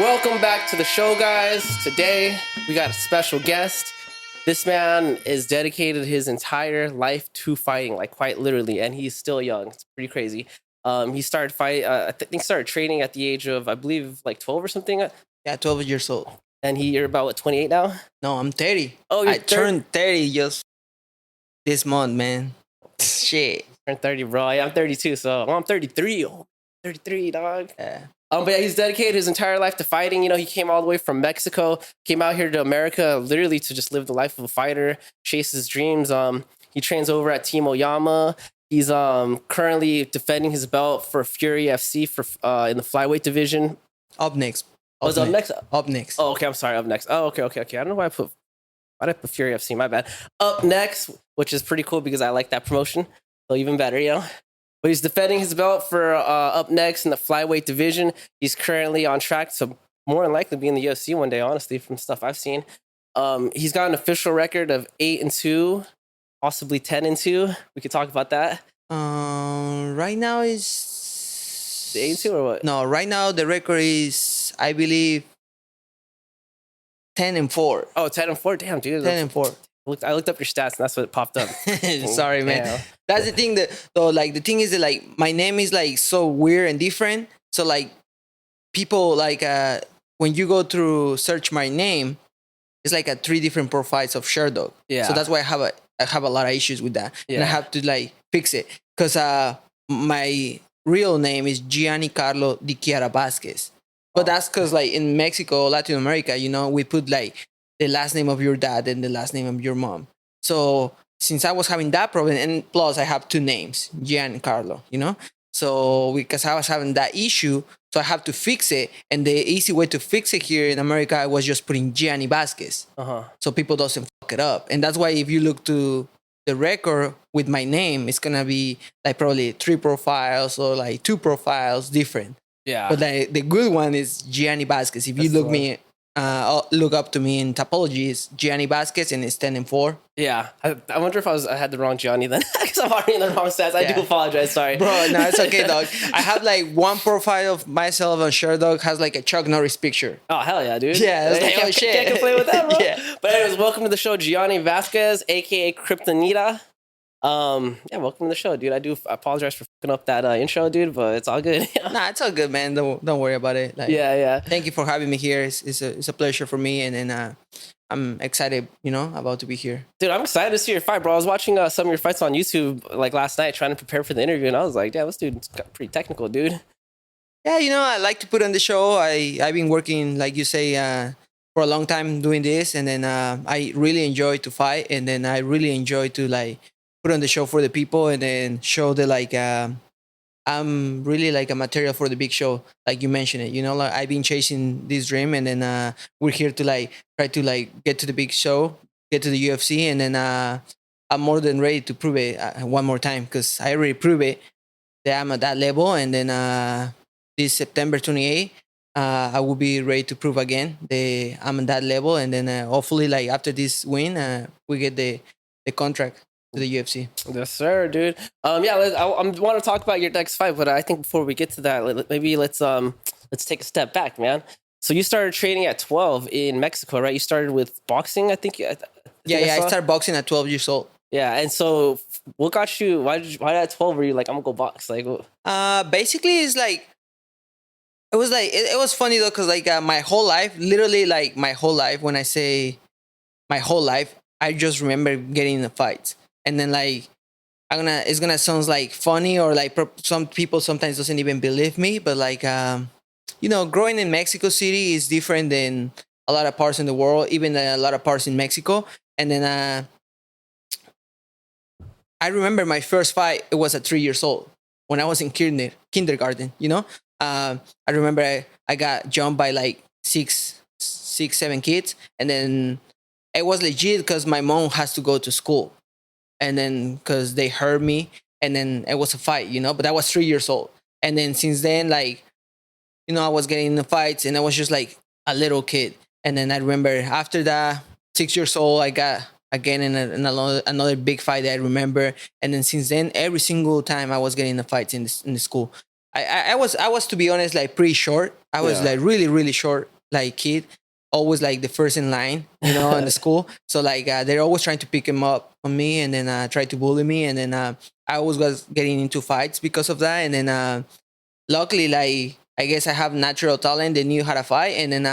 Welcome back to the show, guys. Today, we got a special guest. This man is dedicated his entire life to fighting, like quite literally, and he's still young. It's pretty crazy. He started started training at the age of, I believe, like 12 or something. Yeah, 12 years old. And you're about, what, 28 now? No, I'm 30. Oh, you're I turned 30 just this month, man. Shit. Turned 30, bro. Yeah, I'm 32, so I'm 33. Oh, 33, dog. Yeah. But yeah, he's dedicated his entire life to fighting. You know, he came all the way from Mexico, came out here to America literally to just live the life of a fighter, chase his dreams. He trains over at Team Oyama. He's currently defending his belt for Fury FC for in the flyweight division. Up next. Up next? Up next. Oh, okay. I'm sorry. Up next. Oh, okay. I don't know why did I put Fury FC? My bad. Up next, which is pretty cool because I like that promotion. So even better, you know. But he's defending his belt for up next in the flyweight division. He's currently on track to more than likely be in the UFC one day, honestly, from stuff I've seen. He's got an official record of 8-2, possibly 10-2. We could talk about that. Right now is 8-2 or what? No, right now the record is, I believe, 10-4. Oh, 10-4. Damn, dude. 10-4. I looked up your stats and that's what popped up. Sorry, man. Damn. That's the thing the thing is that like my name is like so weird and different. So like people like when you go through search my name, it's like 3 different profiles of Sherdog. Yeah. So that's why I have a lot of issues with that. Yeah. And I have to like fix it. Because my real name is Gianni Carlo Di Chiara Vázquez. But that's because like in Mexico, Latin America, you know, we put like the last name of your dad and the last name of your mom. So since I was having that problem, and plus I have 2 names, Gianni and Carlo, you know? So because I was having that issue, so I have to fix it. And the easy way to fix it here in America, I was just putting Gianni Vázquez. So people doesn't fuck it up. And that's why if you look to the record with my name, it's going to be like probably 3 profiles or like 2 profiles different. Yeah. But the good one is Gianni Vázquez. If you look up to me in topology, it's Gianni Vázquez and it's 10-4. Yeah. I wonder if I had the wrong Gianni then. Because I'm already in the wrong stats. I do apologize. Sorry. Bro, no, it's okay, dog. I have like one profile of myself on Sherdog has like a Chuck Norris picture. Oh, hell yeah, dude. Yeah, it's like, oh, shit. Can't complain with that, bro. Yeah. But anyways, welcome to the show, Gianni Vázquez, a.k.a. Kriptonita. Yeah, welcome to the show, dude. I apologize for fucking up that intro, dude, but it's all good. Nah, it's all good, man. Don't worry about it. Like, yeah. Thank you for having me here. It's a pleasure for me, and then I'm excited, you know, about to be here. Dude, I'm excited to see your fight, bro. I was watching some of your fights on YouTube like last night, trying to prepare for the interview, and I was like, damn, this dude's pretty technical, dude. Yeah, you know, I like to put on the show. I've been working, like you say, for a long time doing this, and then I really enjoy to fight, and then I really enjoy to like put on the show for the people, and then show that like I'm really like a material for the big show, like you mentioned it. You know, like I've been chasing this dream, and then we're here to like try to like get to the big show, get to the UFC, and then I'm more than ready to prove it one more time because I already proved it that I'm at that level, and then this September 28th. I will be ready to prove again that I'm at that level, and then hopefully, like after this win, we get the contract to the UFC. Yes, sir, dude. I want to talk about your next fight, but I think before we get to that, maybe let's take a step back, man. So you started training at 12 in Mexico, right? You started with boxing, I think. I started boxing at 12 years old. Yeah, and so what got you? Why at 12 were you like, I'm gonna go box? Like, basically, it's like it was like it was funny though, cause like my whole life, literally like my whole life. When I say my whole life, I just remember getting in the fights. And then like it's gonna sound like funny, or like some people sometimes doesn't even believe me, but like you know, growing in Mexico City is different than a lot of parts in the world, even a lot of parts in Mexico. And then I remember my first fight. It was at 3 years old when I was in kindergarten. You know, I remember I got jumped by like six, 7 kids, and then it was legit because my mom has to go to school. And then because they heard me, and then it was a fight, you know, but I was 3 years old. And then since then, like, you know, I was getting in the fights, and I was just like a little kid. And then I remember after that, 6 years old, I got again in another big fight that I remember. And then since then, every single time I was getting in the fights in the school. I was to be honest like pretty short. I was Yeah. like really short like kid, always like the first in line, in the school. So like they're always trying to pick him up on me, and then try to bully me, and then I always was getting into fights because of that. And then luckily, like I guess I have natural talent. They knew how to fight, and then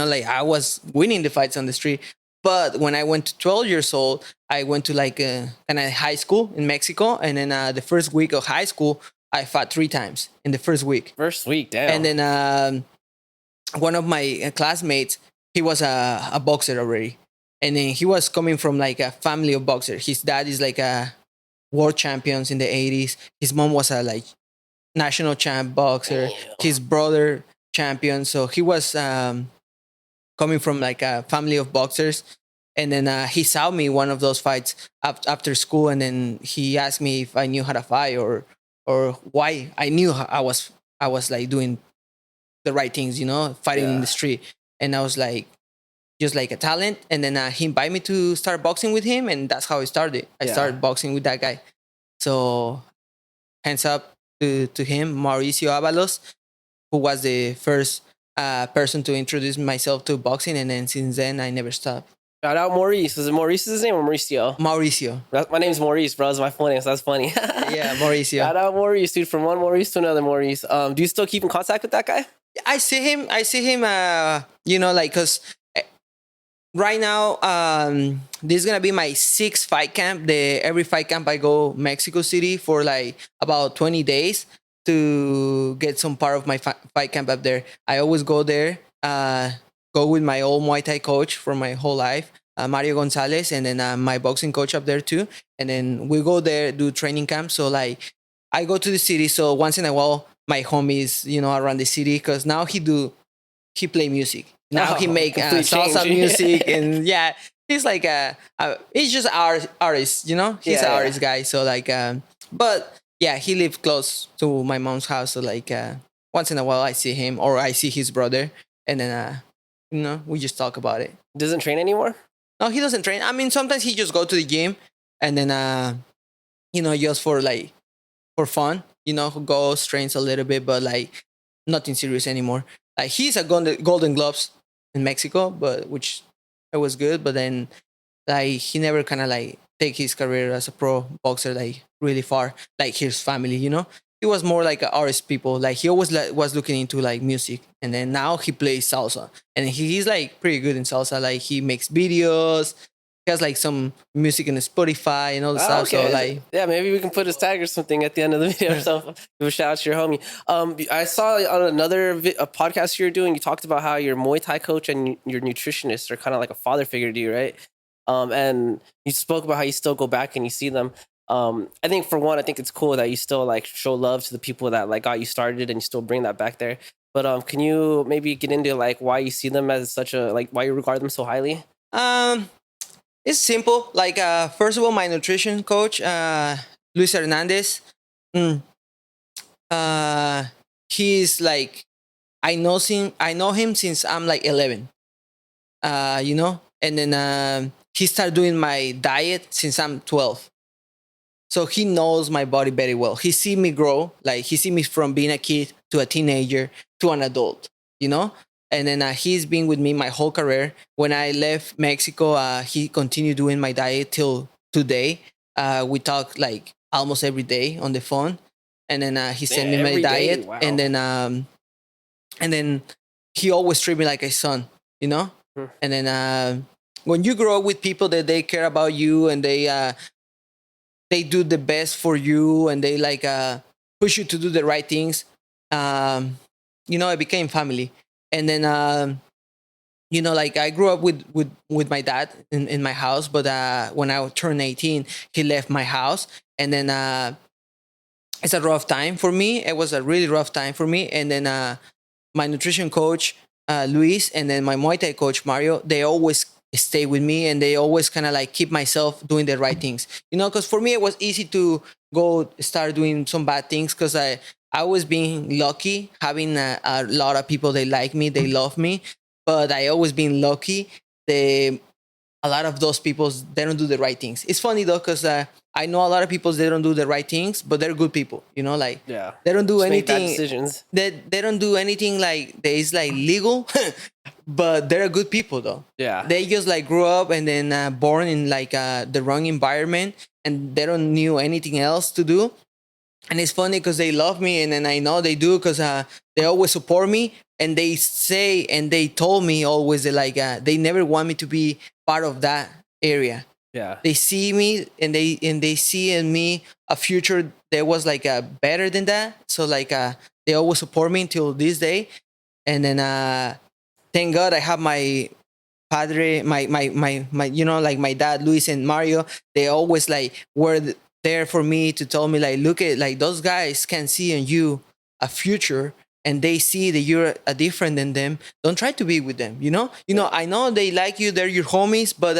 like I was winning the fights on the street. But when I went to 12 years old, I went to like a kind of high school in Mexico, and then the first week of high school, I fought 3 times in the first week. First week, damn. And then one of my classmates, he was a boxer already, and then he was coming from like a family of boxers. His dad is like a world champions in the 80s. His mom was a like national champ boxer. Damn. His brother champion. So he was coming from like a family of boxers. And then he saw me one of those fights after school, and then he asked me if I knew how to fight, or why I knew I was like doing the right things, fighting in Yeah. the street. And I was like, just like a talent. And then he invited me to start boxing with him, and that's how I started. I Yeah. started boxing with that guy. So hands up to him, Mauricio Avalos, who was the first person to introduce myself to boxing, and then since then I never stopped. Shout out Maurice. Is it Maurice's name or Mauricio? Mauricio. My name's Maurice, bro. It's my full name, so that's funny. Yeah, Mauricio. Shout out Maurice, dude. From one Maurice to another Maurice. Do you still keep in contact with that guy? I see him. Like, cause right now, this is gonna be my 6th fight camp. Every fight camp I go Mexico City for like about 20 days to get some part of my fight camp up there. I always go there. Go with my old Muay Thai coach for my whole life, Mario Gonzalez, and then my boxing coach up there too. And then we go there, do training camp. So like, I go to the city. So once in a while, my homies, around the city, because now he play music. Now he make complete salsa change. music, and yeah, he's like he's just artist, He's Yeah, an yeah. artist guy. So like, but yeah, he lived close to my mom's house. So like, once in a while, I see him or I see his brother, and then we just talk about it. Doesn't train anymore? No, he doesn't train. I mean, sometimes he just go to the gym, and then just for fun, who goes trains a little bit, but like nothing serious anymore. Like he's a Golden Gloves in Mexico, but which it was good. But then like he never kind of like take his career as a pro boxer like really far, like his family. He was more like a artist people. Like he always was looking into like music, and then now he plays salsa, and he's like pretty good in salsa. Like he makes videos. He has like some music in Spotify and all the stuff. So like, yeah, maybe we can put his tag or something at the end of the video or something. Give a shout out to your homie. I saw on another a podcast you were doing, you talked about how your Muay Thai coach and your nutritionist are kind of like a father figure to you, right? And you spoke about how you still go back and you see them. I think for one, I think it's cool that you still like show love to the people that like got you started, and you still bring that back there. But can you maybe get into like why you see them as such a like why you regard them so highly? It's simple. Like, first of all, my nutrition coach, Luis Hernandez, he's like, I know him since I'm like 11. And then he started doing my diet since I'm 12. So he knows my body very well. He see me grow, like he see me from being a kid to a teenager to an adult, And then he's been with me my whole career. When I left Mexico, he continued doing my diet till today. We talk like almost every day on the phone, and then he sent me my every day? diet, Wow. and then he always treat me like a son, Hmm. And then when you grow up with people that they care about you, and they do the best for you, and they like push you to do the right things, it became family. And then like I grew up with my dad in my house, but when I turned 18, he left my house, and then it's a rough time for me. It was a really rough time for me. And then my nutrition coach Luis, and then my Muay Thai coach Mario, they always stay with me, and they always kind of like keep myself doing the right things, because for me it was easy to go start doing some bad things, because I was being lucky having a lot of people, they like me, they love me, but I always been lucky. a lot of those people, they don't do the right things. It's funny though, because I know a lot of people, they don't do the right things, but they're good people, you know, like Yeah. they don't do Just make bad anything. decisions. They don't do anything like that is like legal, but they're good people though. Yeah. They just like grew up and then born in like the wrong environment, and they don't knew anything else to do. And it's funny because they love me, and then I know they do, because they always support me, and they say, and they told me always that like they never want me to be part of that area. Yeah. They see me, and they see in me a future that was like better than that. So like they always support me until this day. And then thank God I have my padre, my you know, like my dad Luis and Mario. They always like were there for me to tell me like, look at, like, those guys can see in you a future, and they see that you're a different than them. Don't try to be with them, you know. I know they like you, they're your homies, but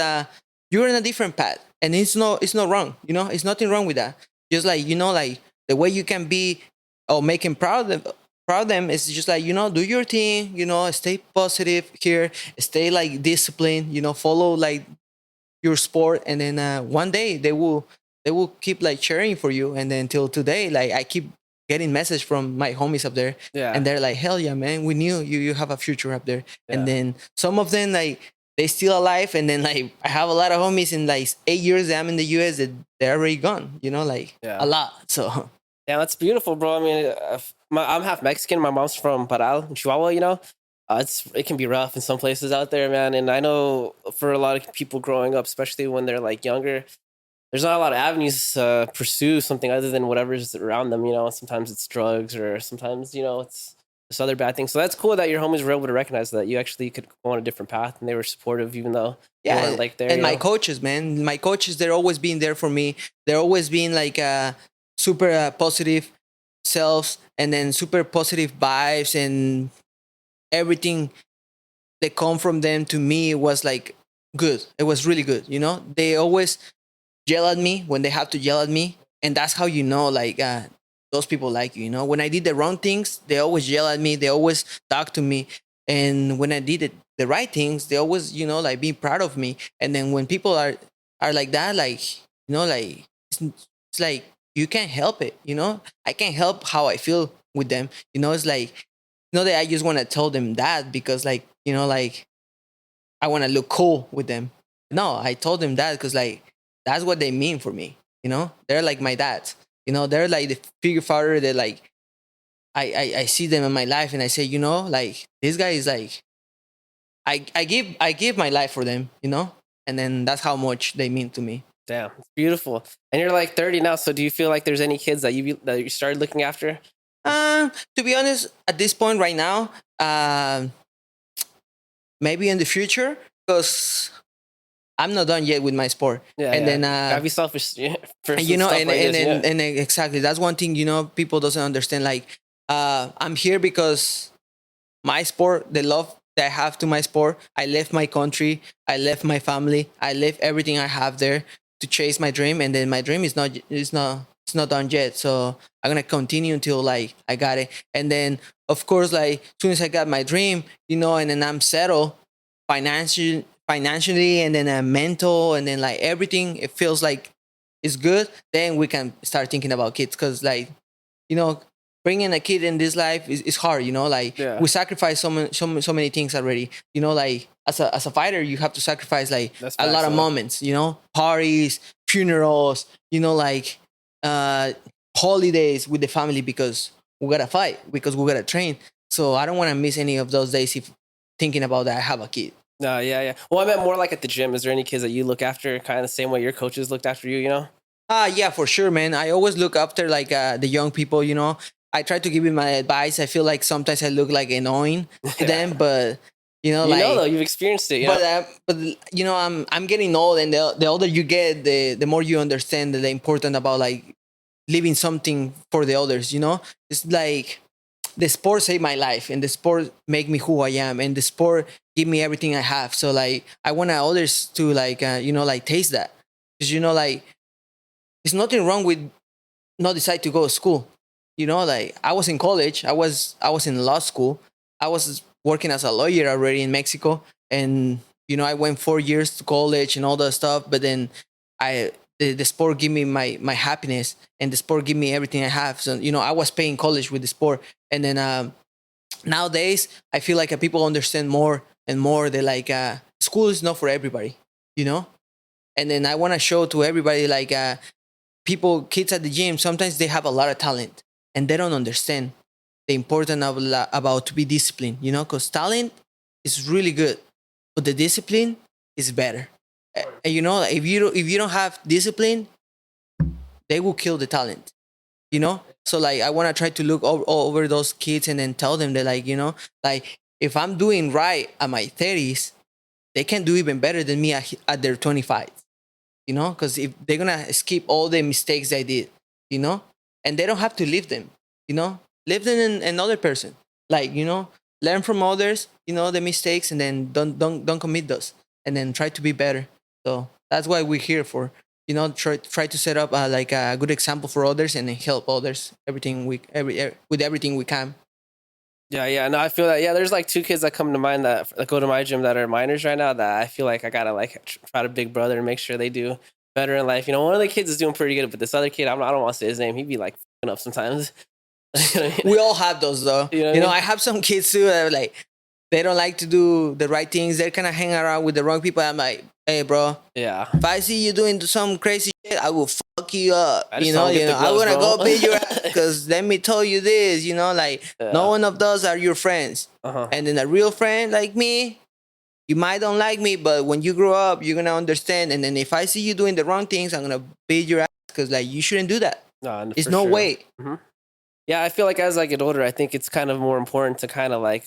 you're in a different path, and it's not wrong, you know. It's nothing wrong with that. Just like, you know, like the way you can be or make him proud of them is just like, you know, do your thing, you know, stay positive here, stay like disciplined, you know, follow like your sport, and then one day they will keep like cheering for you. And then till today, like I keep getting message from my homies up there, Yeah. and they're like, hell yeah, man, we knew you have a future up there. Yeah. And then some of them, like, they still alive, and then like I have a lot of homies in like 8 years that I'm in the US that they're already gone, you know, like Yeah. a lot. So Yeah, that's beautiful, bro. I mean, I'm half Mexican. My mom's from Parral, in Chihuahua. You know, it can be rough in some places out there, man. And I know for a lot of people growing up, especially when they're like younger, there's not a lot of avenues to pursue something other than whatever's around them. You know, sometimes it's drugs, or sometimes, you know, it's just other bad things. So that's cool that your homies were able to recognize that you actually could go on a different path, and they were supportive, even though they yeah. weren't like there. And you my know? coaches, man, my coaches, they're always being there for me. They're always being like super positive selves, and then super positive vibes, and everything that come from them to me was like good. It was really good, you know. They always yell at me when they have to yell at me, and that's how you know, like, those people like you, you know. When I did the wrong things, they always yell at me, they always talk to me. And when I did the right things, they always, you know, like, be proud of me. And then when people are like that, like, you know, like, it's like you can't help it, you know. I can't help how I feel with them, you know. It's like, not that I just want to tell them that because, like, you know, like, I want to look cool with them. No, I told them that because, like, that's what they mean for me. You know, they're like my dads. You know, they're like the figure father that, like, I see them in my life, and I say, you know, like, this guy is like, I give my life for them. You know, and then that's how much they mean to me. Damn, it's beautiful. And you're like 30 now, so do you feel like there's any kids that you started looking after? To be honest, at this point right now, maybe in the future, because I'm not done yet with my sport. Yeah, and yeah. then Gotta be selfish, for and, you know, stuff and like and, this, and, yeah. and exactly, that's one thing, you know, people doesn't understand. Like, I'm here because my sport, the love that I have to my sport, I left my country, I left my family, I left everything I have there to chase my dream. And then my dream is not done yet. So I'm gonna continue until, like, I got it. And then, of course, like, as soon as I got my dream, you know, and then I'm settled financially, and then mental, and then, like, everything, it feels like it's good, then we can start thinking about kids. Because, like, you know, bringing a kid in this life is hard, you know. Like, Yeah. we sacrifice so many things already, you know. Like, as a fighter, you have to sacrifice, like, That's a lot facts, of huh? moments, you know, parties, funerals, you know, like, holidays with the family, because we gotta fight, because we gotta train. So I don't want to miss any of those days if thinking about that I have a kid. No, yeah, yeah. Well, I meant more like at the gym. Is there any kids that you look after kind of the same way your coaches looked after you, you know? Yeah, for sure, man. I always look after, like, the young people, you know. I try to give them my advice. I feel like sometimes I look like annoying to them, but, you know, You like, know, though, you've experienced it, you know? but you know, I'm getting old, and the older you get, the more you understand the important about, like, leaving something for the others, you know. It's like the sport saved my life, and the sport make me who I am, and the sport give me everything I have. So, like, I want others to, like, you know, like, taste that. Because, you know, like, there's nothing wrong with not decide to go to school. You know, like, I was in college, I was in law school, I was working as a lawyer already in Mexico, and I went 4 years to college and all that stuff, but then the sport gave me my happiness, and the sport gave me everything I have. So I was paying college with the sport, and then nowadays I feel like people understand more and more that like school is not for everybody, you know. And then I want to show to everybody like kids at the gym, sometimes they have a lot of talent and they don't understand the importance of about to be disciplined, because talent is really good, but the discipline is better. And if you don't have discipline, they will kill the talent, So like I want to try to look over those kids and then tell them that like like if I'm doing right at my 30s, they can do even better than me at their 25. Because if they're gonna skip all the mistakes I did, and they don't have to leave them, leave them in another person, like learn from others, the mistakes, and then don't commit those, and then try to be better. So that's why we're here for, try to set up like a good example for others and then help others with everything we can. Yeah, no, I feel that. Yeah, there's like two kids that come to mind that go to my gym that are minors right now that I feel like I gotta like try to big brother and make sure they do better in life. One of the kids is doing pretty good, but this other kid, I don't want to say his name. He'd be like f***ing up sometimes. You know what I mean? We all have those though. I have some kids too that are like, they don't like to do the right things. They're kind of hanging around with the wrong people. I'm like, hey, bro. Yeah. If I see you doing some crazy shit, I will fuck you up. I'm gonna bro. go beat your ass. Because let me tell you this, no one of those are your friends. And then a real friend like me, you might don't like me, but when you grow up, you're gonna understand. And then if I see you doing the wrong things, I'm gonna beat your ass because like you shouldn't do that. No, it's no way. Mm-hmm. Yeah, I feel like as I get older, I think it's kind of more important to kind of like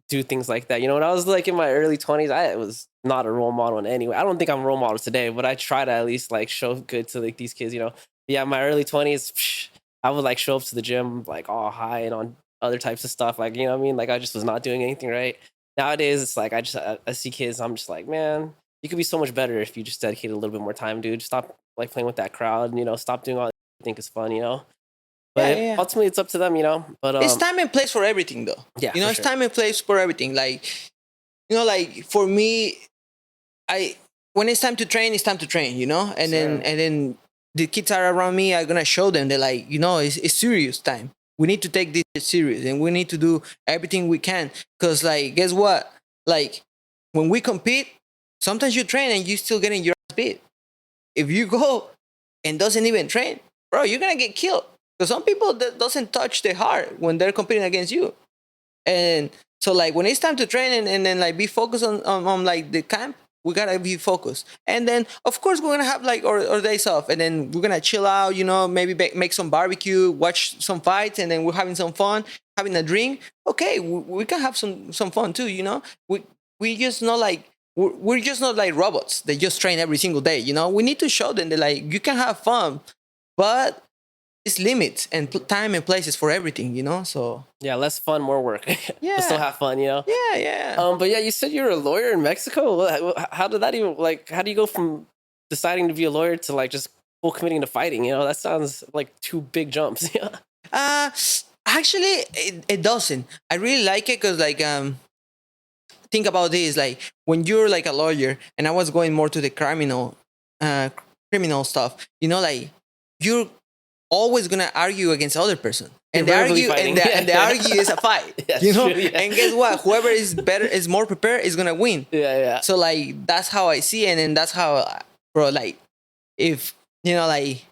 do things like that. When I was like in my early 20s, I was not a role model in any way. I don't think I'm a role model today, but I try to at least like show good to like these kids. Yeah, in my early 20s, I would like show up to the gym like all high and on other types of stuff. Like, what I mean? Like I just was not doing anything right. Nowadays, it's like I see kids, I'm just like, man, you could be so much better if you just dedicated a little bit more time, dude. Stop like playing with that crowd, stop doing all that you think is fun, But ultimately, it's up to them, But it's time and place for everything, though. Yeah, it's time and place for everything. Like, like for me, when it's time to train, it's time to train. And then the kids are around me. I'm gonna show them that like it's serious time. We need to take this serious, and we need to do everything we can. Cause like, guess what? Like when we compete, sometimes you train and you still getting your ass beat. If you go and doesn't even train, bro, you're gonna get killed. Because some people that doesn't touch their heart when they're competing against you. And so like when it's time to train and then like be focused on like the camp, we gotta be focused. And then of course we're gonna have like our days off, and then we're gonna chill out, maybe make some barbecue, watch some fights, and then we're having some fun, having a drink. Okay, we can have some fun too, We just not like we're just not like robots. They just train every single day, We need to show them that like you can have fun, but it's limits and time and places for everything, So yeah, less fun, more work. Yeah, but still have fun, Yeah. But yeah, you said you're a lawyer in Mexico. How did that even like? How do you go from deciding to be a lawyer to like just full committing to fighting? That sounds like two big jumps. Actually, it doesn't. I really like it because like think about this, like when you're like a lawyer, and I was going more to the criminal stuff. Like you're always gonna argue against other person, and the argue and the argue is a fight. True, yeah. And guess what? Whoever is more prepared is gonna win. Yeah. So like that's how I see it, and that's how, bro. Like if like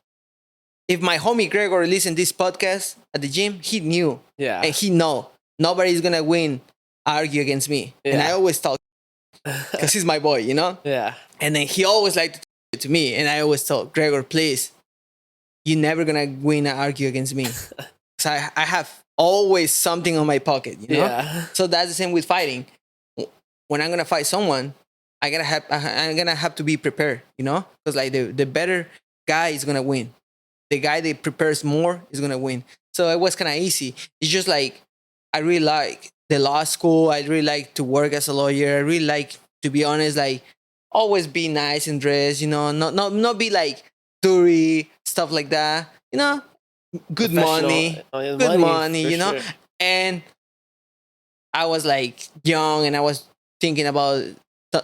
if my homie Gregor listened this podcast at the gym, he knew. Yeah. And he know nobody's gonna win argue against me. Yeah. And I always talk because he's my boy, Yeah. And then he always liked to talk to me, and I always told Gregor, please, you're never gonna win an argue against me. So I have always something on my pocket, Yeah. So that's the same with fighting. When I'm gonna fight someone, I'm gonna have to be prepared, because like the better guy is gonna win. The guy that prepares more is gonna win. So it was kind of easy. It's just like I really like the law school. I really like to work as a lawyer. I really like, to be honest, like always be nice and dress, not be like dirty stuff like that, good money, good money, sure. And I was like young, and I was thinking about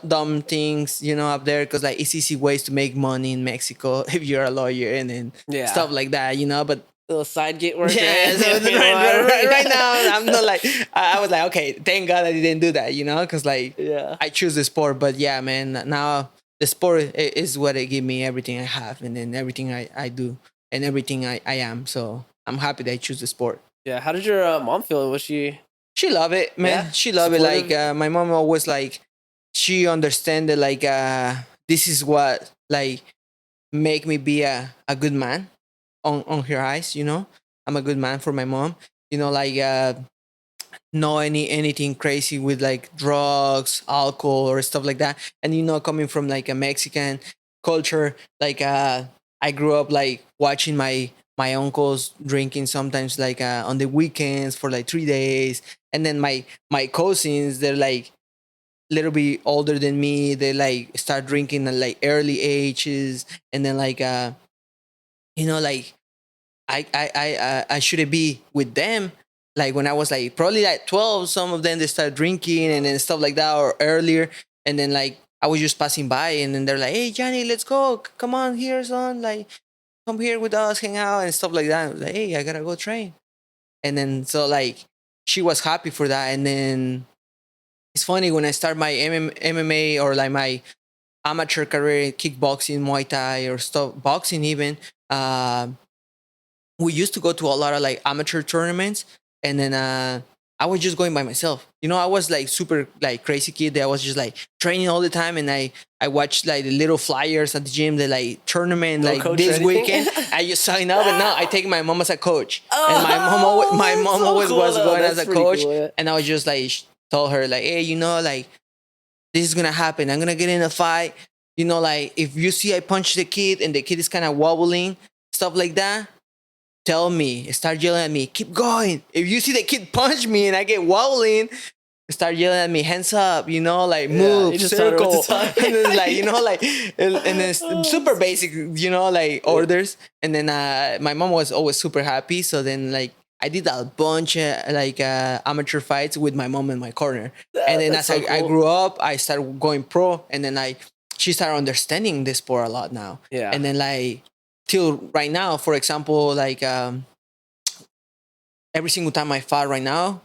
dumb things, up there, because like it's easy ways to make money in Mexico if you're a lawyer and then Yeah. stuff like that, But Little side gig work. yeah, right? so right now I'm not like I was like, okay, thank God I didn't do that, because like Yeah. I choose the sport. But yeah, man, now the sport is what it give me everything I have, and then everything I do and everything I am. So I'm happy that I choose the sport. Yeah. How did your mom feel? Was she? She love it, man. Yeah? She love it. Supportive? Like my mom always like she understand that like this is what like make me be a good man on her eyes. I'm a good man for my mom. Like no anything crazy with like drugs, alcohol, or stuff like that. And coming from like a Mexican culture, like I grew up like watching my uncles drinking sometimes like on the weekends for like 3 days, and then my cousins, they're like little bit older than me, they like start drinking at like early ages, and then like like I shouldn't be with them. Like when I was like probably like 12, some of them they start drinking and then stuff like that, or earlier. And then like I was just passing by, and then they're like, "Hey, Gianni, let's go. Come on here, son. Like come here with us, hang out and stuff like that." I was like, "Hey, I gotta go train." And then so like she was happy for that. And then it's funny when I start my MMA or like my amateur career, kickboxing, Muay Thai, or stuff, boxing even. We used to go to a lot of like amateur tournaments, and then I was just going by myself. I was like super like crazy kid that I was just like training all the time, and I watched like the little flyers at the gym, the like tournament, No like coach or this anything? weekend. I just sign up, and now I take my mom as a coach, and my that's mom so always cool, was though. going That's as a pretty coach, cool, yeah. and I was just like told her like, hey, like this is gonna happen. I'm gonna get in a fight. Like if you see I punch the kid and the kid is kind of wobbling, stuff like that, tell me, start yelling at me, keep going. If you see the kid punch me and I get wobbling, start yelling at me, hands up, like move, you just tell her what circle. to tell And then like, like, and then super basic, like orders. And then my mom was always super happy. So then like, I did a bunch of like amateur fights with my mom in my corner. And then as That's so I cool. grew up, I started going pro. And then she started understanding the sport a lot now. Yeah. And then like, till right now, for example, like every single time I fight right now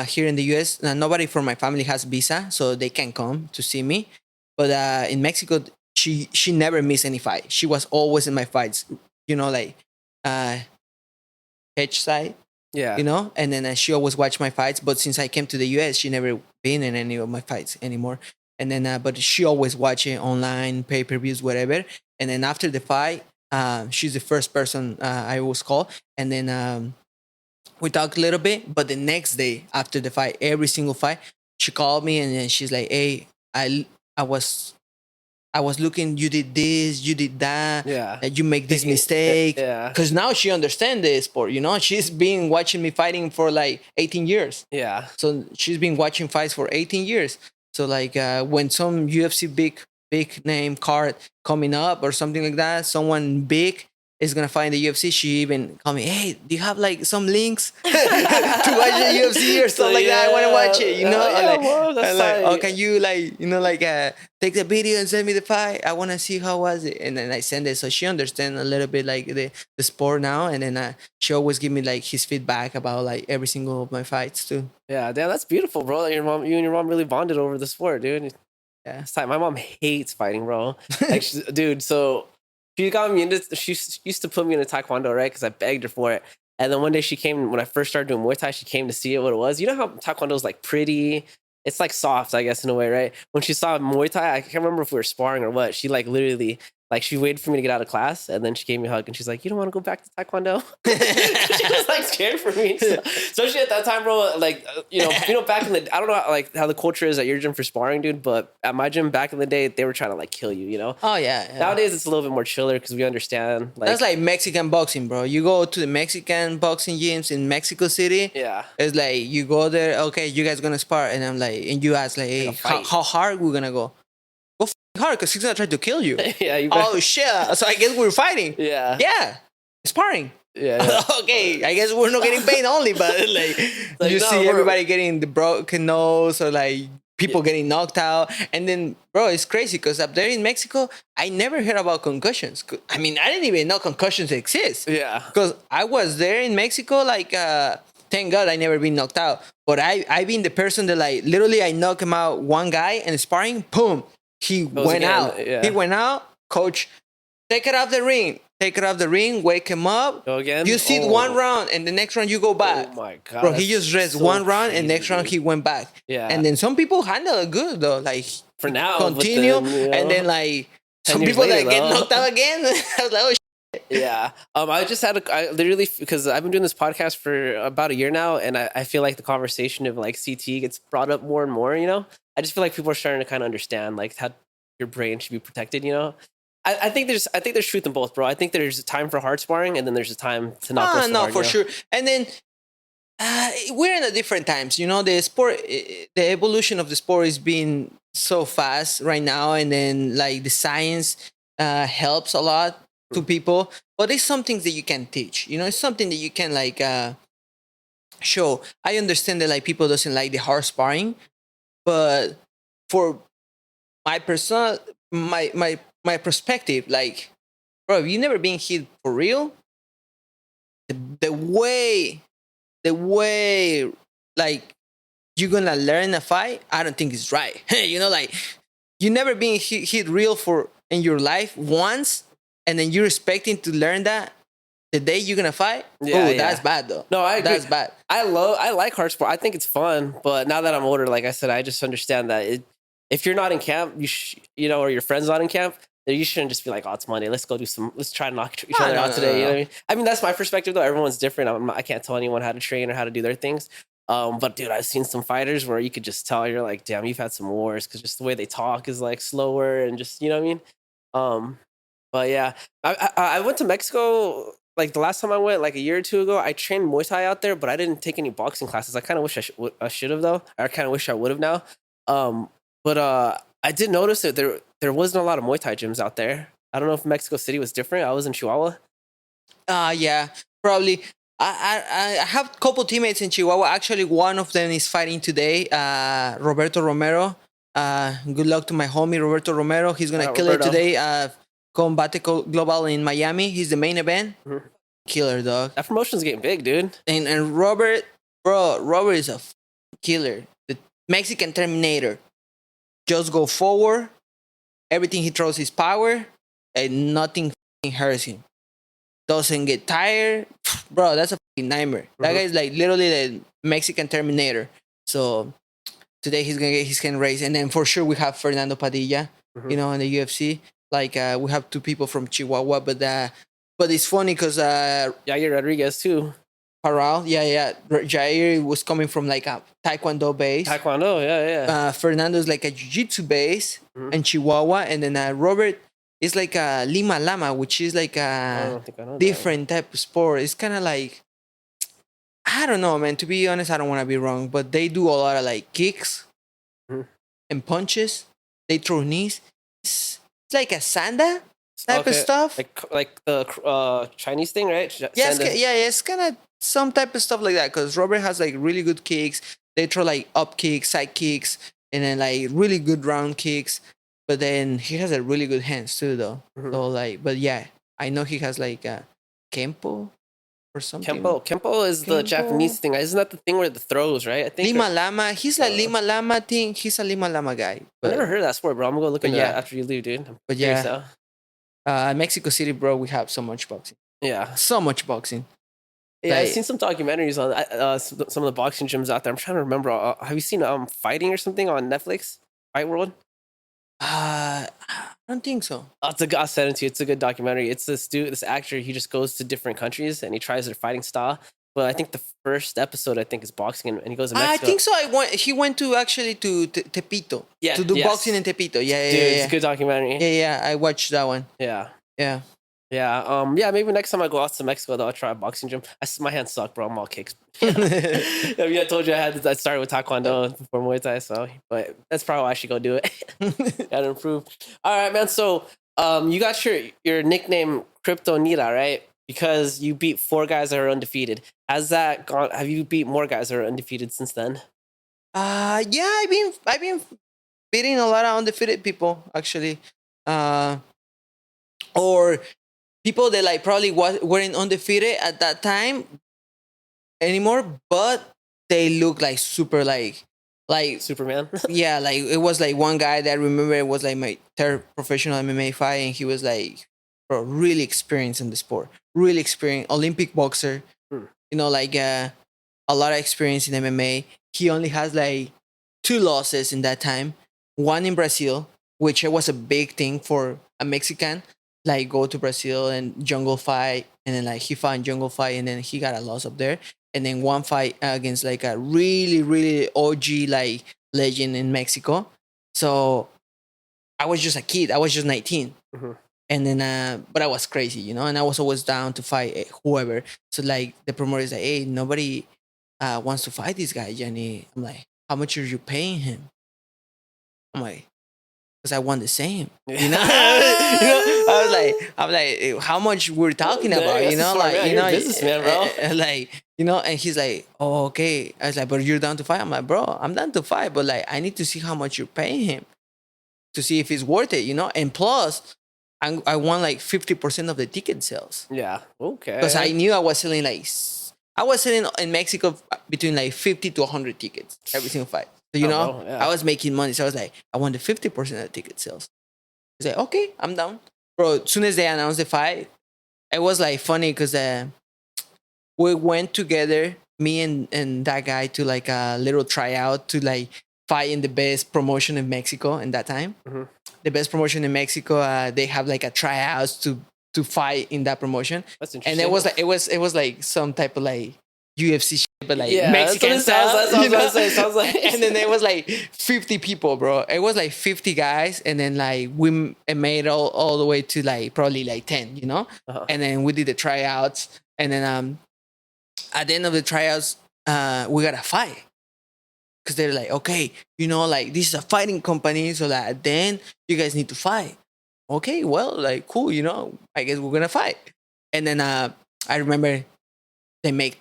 here in the US, nobody from my family has visa, so they can't come to see me. But in Mexico, she never missed any fight. She was always in my fights, like hedge side, Yeah. and then she always watched my fights. But since I came to the US, she never been in any of my fights anymore. And then, but she always watch it online, pay-per-views, whatever. And then after the fight, she's the first person I always call. And then we talked a little bit. But the next day after the fight, every single fight, she called me and then she's like, "Hey, I was looking. You did this, you did that. Yeah. You make this mistake." Yeah. Because now she understands the sport. She's been watching me fighting for like 18 years. Yeah. So she's been watching fights for 18 years. So like when some UFC big name card coming up or something like that, someone big is gonna fight in the UFC. She even call me, "Hey, do you have like some links to watch the UFC or stuff like that? I want to watch it." That's Oh, can you take the video and send me the fight? I want to see how was it, and then I send it. So she understands a little bit like the sport now, and then she always give me like his feedback about like every single of my fights too. Yeah, damn, that's beautiful, bro. Like you and your mom really bonded over the sport, dude. Yeah. It's tight. My mom hates fighting, bro. Like, dude, so she got me into. She used to put me into taekwondo, right? Because I begged her for it. And then one day she came when I first started doing Muay Thai. She came to see it, what it was. You know how taekwondo is like pretty. It's like soft, I guess, in a way, right? When she saw Muay Thai, I can't remember if we were sparring or what. She like literally, like she waited for me to get out of class, and then she gave me a hug, and she's like, "You don't want to go back to taekwondo?" She was like scared for me. So, especially at that time, bro. Like back in the, I don't know like how the culture is at your gym for sparring, dude. But at my gym back in the day, they were trying to like kill you. Oh yeah. Nowadays, it's a little bit more chiller because we understand. Like, that's like Mexican boxing, bro. You go to the Mexican boxing gyms in Mexico City. Yeah. It's like you go there. Okay, you guys gonna spar, and I'm like, and you ask like, "Hey, how hard we gonna go?" Go hard, because he's gonna try to kill you. Yeah. Oh shit! So I guess we're fighting. Yeah. Yeah. Sparring. Yeah. Okay, I guess we're not getting pain only, but like you no, see everybody getting the broken nose or like people getting knocked out. And then, bro, it's crazy because up there in Mexico, I never heard about concussions. I mean, I didn't even know concussions exist. Yeah. Because I was there in Mexico, like, thank God I never been knocked out. But I been the person that, like, literally I knock him out, one guy, and sparring, boom, he went out. Yeah. He went out. Coach, take it off the ring. Take it off the ring. Wake him up. Go again. You sit one round, and the next round you go back. Oh my god, bro! He just rest so one round, crazy, and next round dude. he went back. Yeah. And then some people handle it good though. Like for now, continue, then, you know, and then like 10 some years people later, that get though. knocked out again. I was like, oh shit. Yeah. I just had I literally, because I've been doing this podcast for about a year now, and I feel like the conversation of like CT gets brought up more and more. You know, I just feel like people are starting to kind of understand like how your brain should be protected. You know. I think there's truth in both, bro. I think there's time for hard sparring, and then there's a time to not go so no, hard, for you know? sure. And then we're in a different times. You know, the sport, the evolution of the sport is being so fast right now, and then like the science helps a lot to people. But it's some things that you can teach. You know, it's something that you can like show. I understand that like people doesn't like the hard sparring, but for my personal my perspective, like, bro, if you never been hit for real, the way like you're gonna learn a fight, I don't think it's right. You know, like you never been hit real for in your life once, and then you're expecting to learn that the day you're gonna fight. Yeah, That's bad though. No, I agree. That's bad. I like hard sport. I think it's fun, but now that I'm older, like I said, I just understand that if you're not in camp, you know, or your friend's not in camp, then you shouldn't just be like, oh, it's Monday. Let's try to knock each other out today. You know what I mean? I mean, that's my perspective though. Everyone's different. I can't tell anyone how to train or how to do their things. But dude, I've seen some fighters where you could just tell you're like, damn, you've had some wars because just the way they talk is like slower and just, you know what I mean? But yeah, I went to Mexico like the last time I went, like a year or two ago. I trained Muay Thai out there, but I didn't take any boxing classes. I kind of wish I should have though. I kind of wish I would have now. But I did notice that there wasn't a lot of Muay Thai gyms out there. I don't know if Mexico City was different. I was in Chihuahua. Yeah, probably. I have a couple teammates in Chihuahua. Actually, one of them is fighting today. Roberto Romero. Good luck to my homie Roberto Romero. He's gonna kill Roberto. it today. Combate Global in Miami. He's the main event. Mhm. Killer dog. That promotion's getting big, dude. And Robert, bro, Robert is a killer. The Mexican Terminator. Just go forward. Everything he throws is power, and nothing hurts him. Doesn't get tired, bro. That's a nightmare. That guy is like literally the Mexican Terminator. So today he's gonna get his hand raised, and then for sure we have Fernando Padilla. You know, in the UFC. Like we have two people from Chihuahua, but it's funny because Yair Rodriguez too. Paral, yeah, Jair was coming from like a Taekwondo base. Taekwondo, yeah. Fernando's like a Jiu-Jitsu base in Chihuahua, and then Robert is like a Lima Lama, which is like I a don't think I know different type of sport. It's kind of like, I don't know, man. To be honest, I don't want to be wrong, but they do a lot of like kicks and punches. They throw knees. It's like a sanda type of stuff. Like the Chinese thing, right? It's kind of some type of stuff like that. Because Robert has like really good kicks. They throw like up kicks, side kicks, and then like really good round kicks. But then he has a really good hands too, though. So like, but yeah, I know he has like a Kempo or something. Kempo is the Japanese thing. Isn't that the thing where the throws, right? I think Lima Lama. He's like Lima Lama thing. He's a Lima Lama guy. I never heard of that sport, bro. I'm gonna go look into that yeah. after you leave, dude. But yeah, Mexico City, bro, we have so much boxing. Yeah, so much boxing. Yeah, I've seen some documentaries on some of the boxing gyms out there. I'm trying to remember. Have you seen Fighting or something on Netflix? Fight World? I don't think so. I'll send it to you. It's a good documentary. It's this actor. He just goes to different countries and he tries their fighting style. But I think the first episode, is boxing, and he goes to Mexico. I think so. He went to actually to Tepito. Yeah, to do boxing in Tepito. Yeah. It's a good documentary. Yeah. I watched that one. Yeah. Yeah. Maybe next time I go out to Mexico, though, I'll try a boxing gym. My hands suck, bro. I'm all kicks. I told you I started with Taekwondo before Muay Thai, but that's probably why I should go do it. Gotta improve. All right, man. So, you got your nickname Kriptonita, right? Because you beat 4 guys that are undefeated. Has that gone? Have you beat more guys that are undefeated since then? Yeah, I've been beating a lot of undefeated people actually, uh, or people that like probably weren't undefeated at that time anymore, but they look like super like Superman. yeah, like it was like one guy that I remember it was like my third professional MMA fight, and he was like, bro, really experienced in the sport, really experienced Olympic boxer, Hmm. you know, like a lot of experience in MMA. He only has like two losses in that time, one in Brazil, which was a big thing for a Mexican, like go to Brazil and jungle fight, and then like he fought in jungle fight, and then he got a loss up there, and then one fight against like a really OG like legend in Mexico. So I was just a kid. I was just 19. Mhm. And then, but I was crazy, you know, and I was always down to fight whoever. So like the promoter is like, hey, nobody wants to fight this guy, Gianni. I'm like, how much are you paying him? I'm like, because I want the same, you know. I'm like, how much we're talking about, you know, like, you you're know, a businessman, bro. like, you know, and he's like, oh, okay. I was like, but you're down to fight. I'm like, bro, I'm down to fight, but like, I need to see how much you're paying him to see if it's worth it, you know. And plus, I want like 50% of the ticket sales Yeah. Okay. because I knew I was selling like I was selling in Mexico between like 50 to 100 tickets every single fight. So you Oh, know, bro, yeah. I was making money. So I was like, I want the 50% of the ticket sales. He's like, okay, I'm down, bro. As soon as they announced the fight, it was like funny because we went together, me and that guy, to like a little tryout to like fight in the best promotion in Mexico in that time. Mhm. The best promotion in Mexico, they have like a tryouts to fight in that promotion. That's And interesting. it was like it was like some type of like UFC shit, but like Yeah, that's what Mexican it sounds style. like. That's what I You was about know? to say. It sounds like- And then there was like 50 people, bro. It was like 50 guys, and then like we made all the way to like probably like 10, you know. Uh-huh. And then we did the tryouts, and then at the end of the tryouts, we got a fight because they're like, okay, you know, like this is a fighting company, so that then you guys need to fight. Okay, well, like cool, you know, I guess we're gonna fight. And then I remember they make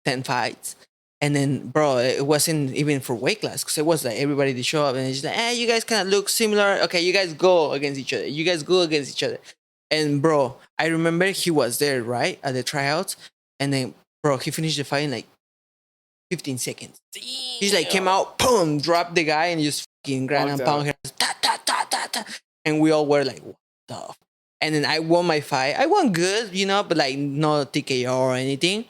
10 fights. And then, bro, it wasn't even for weight class because it was like everybody to show up and it's like, you guys kind of look similar. Okay, you guys go against each other. You guys go against each other. And, bro, I remember he was there, right, at the tryouts. And then, bro, he finished the fight in like 15 seconds. He's like, came out, boom, dropped the guy and just fucking ground and Walked pound him. Ta, ta, ta, ta, ta. And we all were like, what the f-? And then I won my fight. I won good, you know, but like no TKO or anything.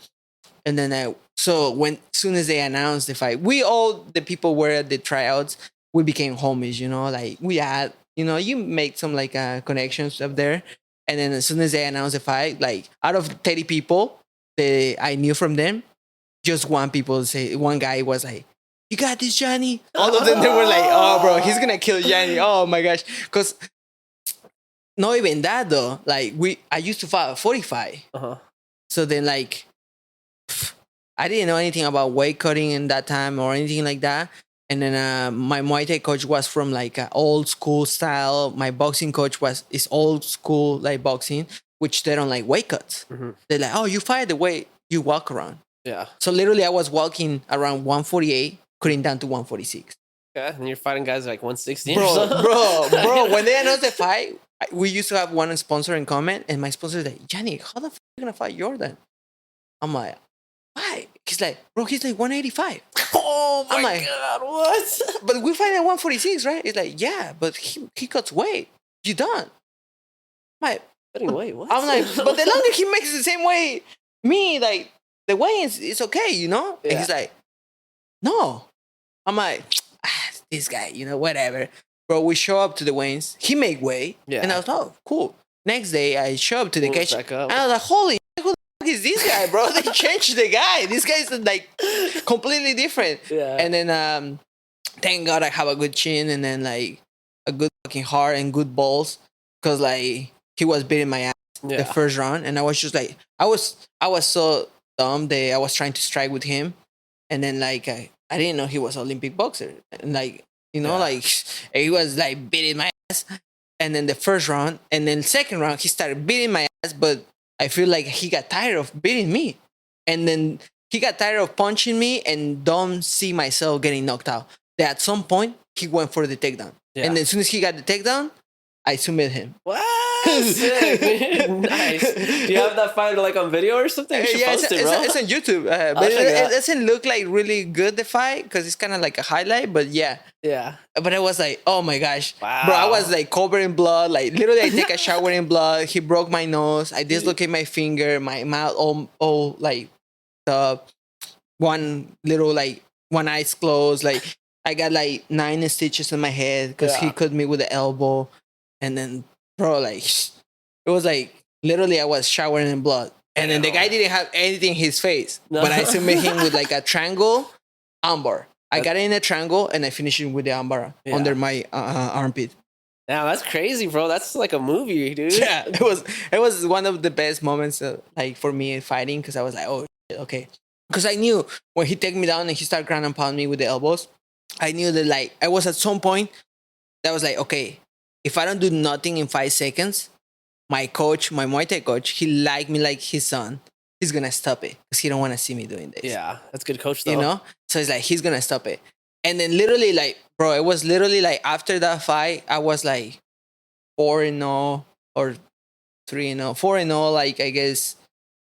And then so when soon as they announced the fight, we all the people were at the tryouts, we became homies, you know, like we had, you know, you make some like connections up there. And then as soon as they announced the fight, like out of 30 people that I knew from them, just one guy was like, you got this, Gianni. All of them, they were like, oh, bro, he's gonna kill Gianni. Oh my gosh. Because not even that though. Like I used to fight at 45. Uh-huh. So then like I didn't know anything about weight cutting in that time or anything like that. And then my Muay Thai coach was from like old school style. My boxing coach is old school like boxing, which they don't like weight cuts. Mhm. They're like, oh, you fight the way you walk around. Yeah. So literally, I was walking around 148, cutting down to 146. Okay. And you're fighting guys like 160. Bro. When they announced the fight, we used to have one sponsor in common, and my sponsor is like, Gianni, how the fuck are you gonna fight Jordan? I'm like, why? He's like, bro, he's like 185. Oh my I'm like, god, what? But we fight at 146, right? It's like, yeah, but he cuts weight. You done. I'm like, Wait, what? I'm like, but the longer he makes the same way, me, like, the way is okay, you know? Yeah. And he's like, no. I'm like, this guy, you know, whatever. Bro, we show up to the weigh-ins. He make weight. Yeah. And I was like, oh, cool. Next day, I show up to the Moves cage. back up. And I was like, holy, who the fuck is this guy, bro? They changed the guy. This guy's like completely different. Yeah. And then, thank God I have a good chin and then like a good fucking heart and good balls. Because like he was beating my ass the first round. And I was just like, I was so dumb that I was trying to strike with him. And then like I didn't know he was an Olympic boxer. And like, you know, like he was like beating my ass. And then the first round, and then second round, he started beating my ass, but I feel like he got tired of beating me. And then he got tired of punching me and don't see myself getting knocked out. That at some point he went for the takedown, and then as soon as he got the takedown, I submit him. What? Sick. Nice. Do you have that fight like on video or something? You should post it, bro. It's on YouTube, but it doesn't look like really good, the fight, because it's kind of like a highlight. But yeah. But I was like, oh my gosh, wow. Bro! I was like covered in blood. Like literally, I take a shower in blood. He broke my nose. I dislocate my finger, my mouth, all like the one little like one eye's closed. Like I got like 9 stitches in my head because he cut me with the elbow, and then bro, like it was like literally I was showering in blood, and then the guy didn't have anything in his face, but I submit him with like a triangle armbar. I got it in a triangle and I finished him with the armbar under my armpit. Now that's crazy, bro. That's like a movie, dude. Yeah, it was one of the best moments like for me fighting, because I was like, oh shit, okay, because I knew when he take me down and he started ground and pound me with the elbows, I knew that like I was at some point that was like, okay, if I don't do nothing in 5 seconds, my coach, my Muay Thai coach, he like me like his son. He's gonna stop it because he don't want to see me doing this. Yeah, that's good coach though. You know, so it's like he's gonna stop it. And then literally, like, bro, it was literally like after that fight, I was like 4-0 or 3-0, 4-0, like I guess,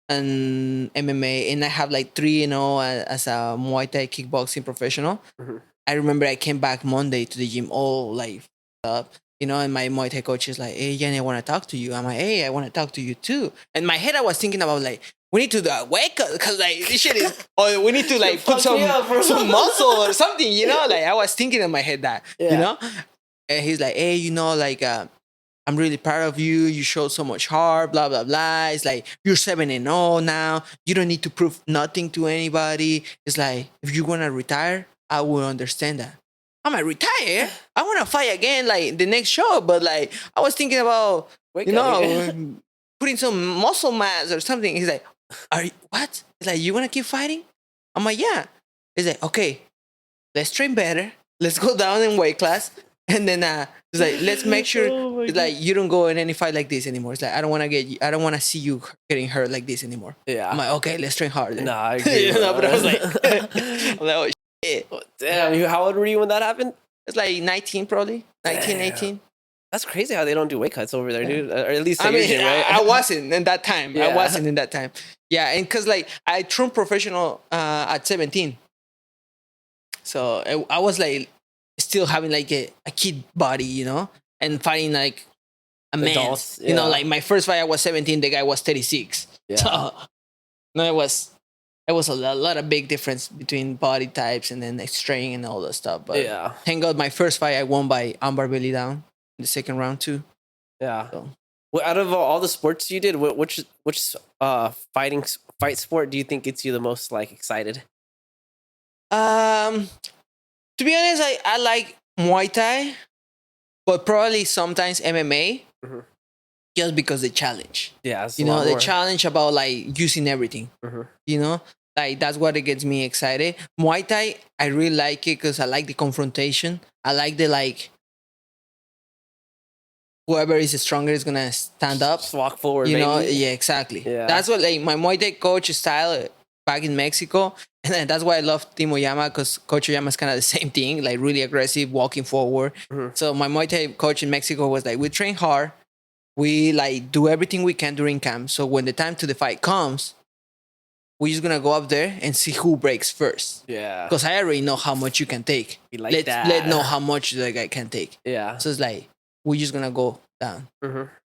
and MMA, and I have like 3-0 as a Muay Thai kickboxing professional. Mm-hmm. I remember I came back Monday to the gym all like up. You know, and my Muay Thai coach is like, hey, Gianni, I want to talk to you. I'm like, hey, I want to talk to you too. And in my head, I was thinking about like, we need to do a wake up because like this shit is, or we need to like put some muscle or something, you know? Like I was thinking in my head that, you know? And he's like, hey, you know, like, I'm really proud of you. You showed so much heart, blah, blah, blah. It's like, you're 7-0 now. You don't need to prove nothing to anybody. It's like, if you want to retire, I will understand that. I'm like, retire? I want to fight again, like the next show. But like, I was thinking about, putting some muscle mass or something. He's like, are you, what? He's like, you want to keep fighting? I'm like, yeah. He's like, okay, let's train better. Let's go down in weight class. And then he's like, let's make sure it's like you don't go in any fight like this anymore. It's like, I don't want to see you getting hurt like this anymore. Yeah. I'm like, okay, let's train harder. Nah, I agree. But I was like, I'm like, oh shit. Damn, how old were you when that happened? It's like 19 probably. 19, 18. That's crazy how they don't do weight cuts over there, dude. Or at least right? I wasn't in that time. Yeah. I wasn't in that time. Yeah, and because like I turned professional at 17. So I was like still having like a kid body, you know, and fighting like a man. Adults, you know, like my first fight I was 17, the guy was 36. Yeah. So no, it was a lot of big difference between body types and then like strength and all that stuff. But thank God my first fight I won by armbar belly down in the second round too. Yeah. So. Well, out of all the sports you did, which fight sport do you think gets you the most like excited? To be honest, I like Muay Thai, but probably sometimes MMA, just because the challenge. Yeah, you know, the challenge about like using everything. You know, like that's what it gets me excited. Muay Thai, I really like it because I like the confrontation. I like the like. Whoever is stronger is gonna stand up. Just walk forward. You know, yeah, exactly. Yeah. That's what like my Muay Thai coach style back in Mexico. And that's why I love Team Oyama, because Coach Oyama is kind of the same thing, like really aggressive, walking forward. So my Muay Thai coach in Mexico was like, we train hard, we like do everything we can during camp. So when the time to the fight comes, we're just gonna go up there and see who breaks first. Yeah. Because I already know how much you can take. Let's know how much the guy can take. Yeah. So it's like we're just gonna go down,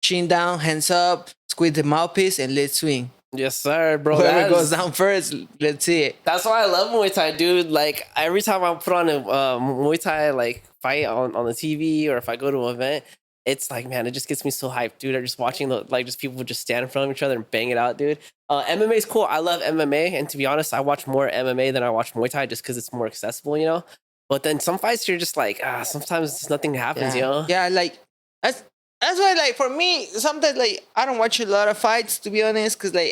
chin down, hands up, squeeze the mouthpiece, and let's swing. Yes, sir, bro. Whoever goes down first, let's see it. That's why I love Muay Thai, dude. Like every time I put on a Muay Thai like fight on the TV, or if I go to an event, it's like, man, it just gets me so hyped, dude. I'm just watching just people just stand in front of each other and bang it out, dude. MMA is cool. I love MMA, and to be honest, I watch more MMA than I watch Muay Thai just because it's more accessible, you know. But then some fights, you're just like, sometimes just nothing happens, you know. Yeah, like that's why, like, for me, sometimes, like, I don't watch a lot of fights, to be honest, because, like,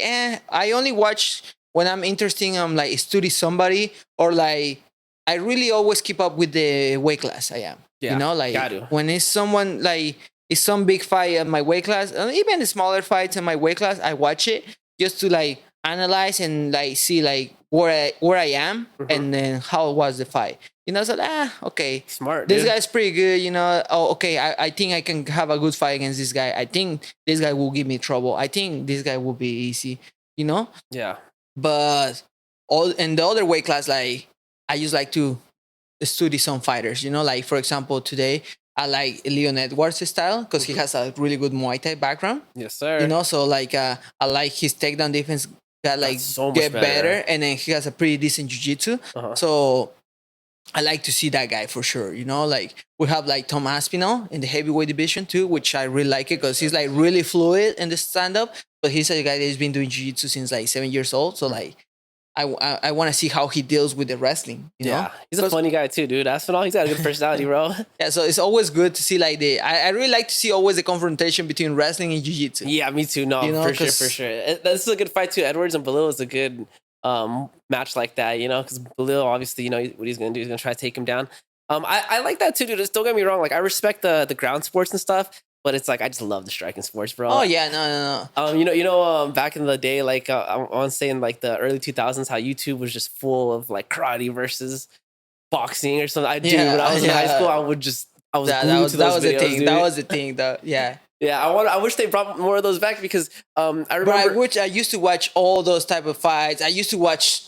I only watch when I'm interested in, like, study somebody, or, like, I really always keep up with the weight class I am. Yeah, you know, like, when it's someone, like, it's some big fight in my weight class, even the smaller fights in my weight class, I watch it just to, like, analyze and, like, see, like, where I am, and then how was the fight. So okay, Smart, this dude. guy's pretty good. Oh, okay, I think I can have a good fight against this guy. I think this guy will give me trouble. I think this guy will be easy. Yeah. But all in the other weight class, like I just like to study some fighters. Like for example, today I like Leon Edwards' style because he has a really good Muay Thai background. Yes, sir. So like I like his takedown defense got like so much get better. better, and then he has a pretty decent jiu-jitsu. So I like to see that guy for sure. Like we have like Tom Aspinall in the heavyweight division too, which I really like it because he's like really fluid in the stand-up. But he's a guy that's been doing jiu-jitsu since like 7 years old. So like I want to see how he deals with the wrestling. You know? He's a funny guy too, dude. Aspinall, he's got a good personality, bro. Yeah, so it's always good to see like I really like to see always the confrontation between wrestling and jiu-jitsu. Yeah, me too. No, for sure. This is a good fight too. Edwards and Belil is a good match like that, because Belil obviously, what he's gonna do. He's gonna try to take him down. I like that too, dude. Just don't get me wrong. Like I respect the ground sports and stuff, but it's like I just love the striking sports, bro. Oh yeah, no. Back in the day, like I want to say in like the early 2000s, how YouTube was just full of like karate versus boxing or something. When I was in high school, I was glued to those videos, dude. That was the thing, though. Yeah. Yeah, I wish they brought more of those back because I remember. I used to watch all those type of fights. I used to watch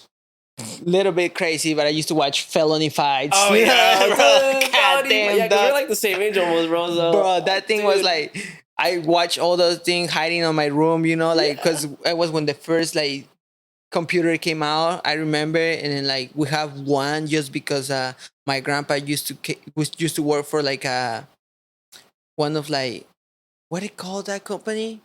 little bit crazy, but I used to watch felony fights. Oh yeah, bro. God damn, yeah, we're like the same age almost, bro. So. Bro, that thing was like I watched all those things hiding on my room, like because it was when the first like computer came out. I remember, and then like we have one just because my grandpa used to work for like one of like what do you call that company?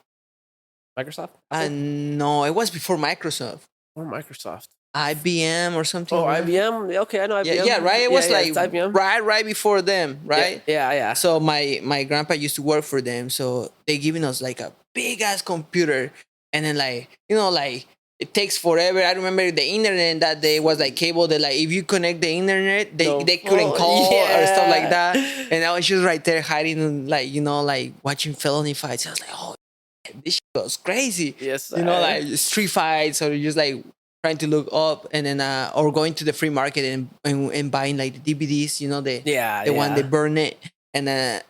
Microsoft? No, it was before Microsoft. Or Microsoft. IBM or something. Oh, IBM? Okay, I know IBM. Yeah, right? It was like IBM. right before them, right? Yeah. So my grandpa used to work for them. So they giving us like a big ass computer. And then like, like it takes forever. I remember the internet that day was like cable that like if you connect the internet, they couldn't call or stuff like that. And I was just right there hiding like, like watching felony fights. I was like, oh, this shit goes crazy. Yes. Like street fights or just like trying to look up and then or going to the free market and buying like the DVDs, the one they burn it, and a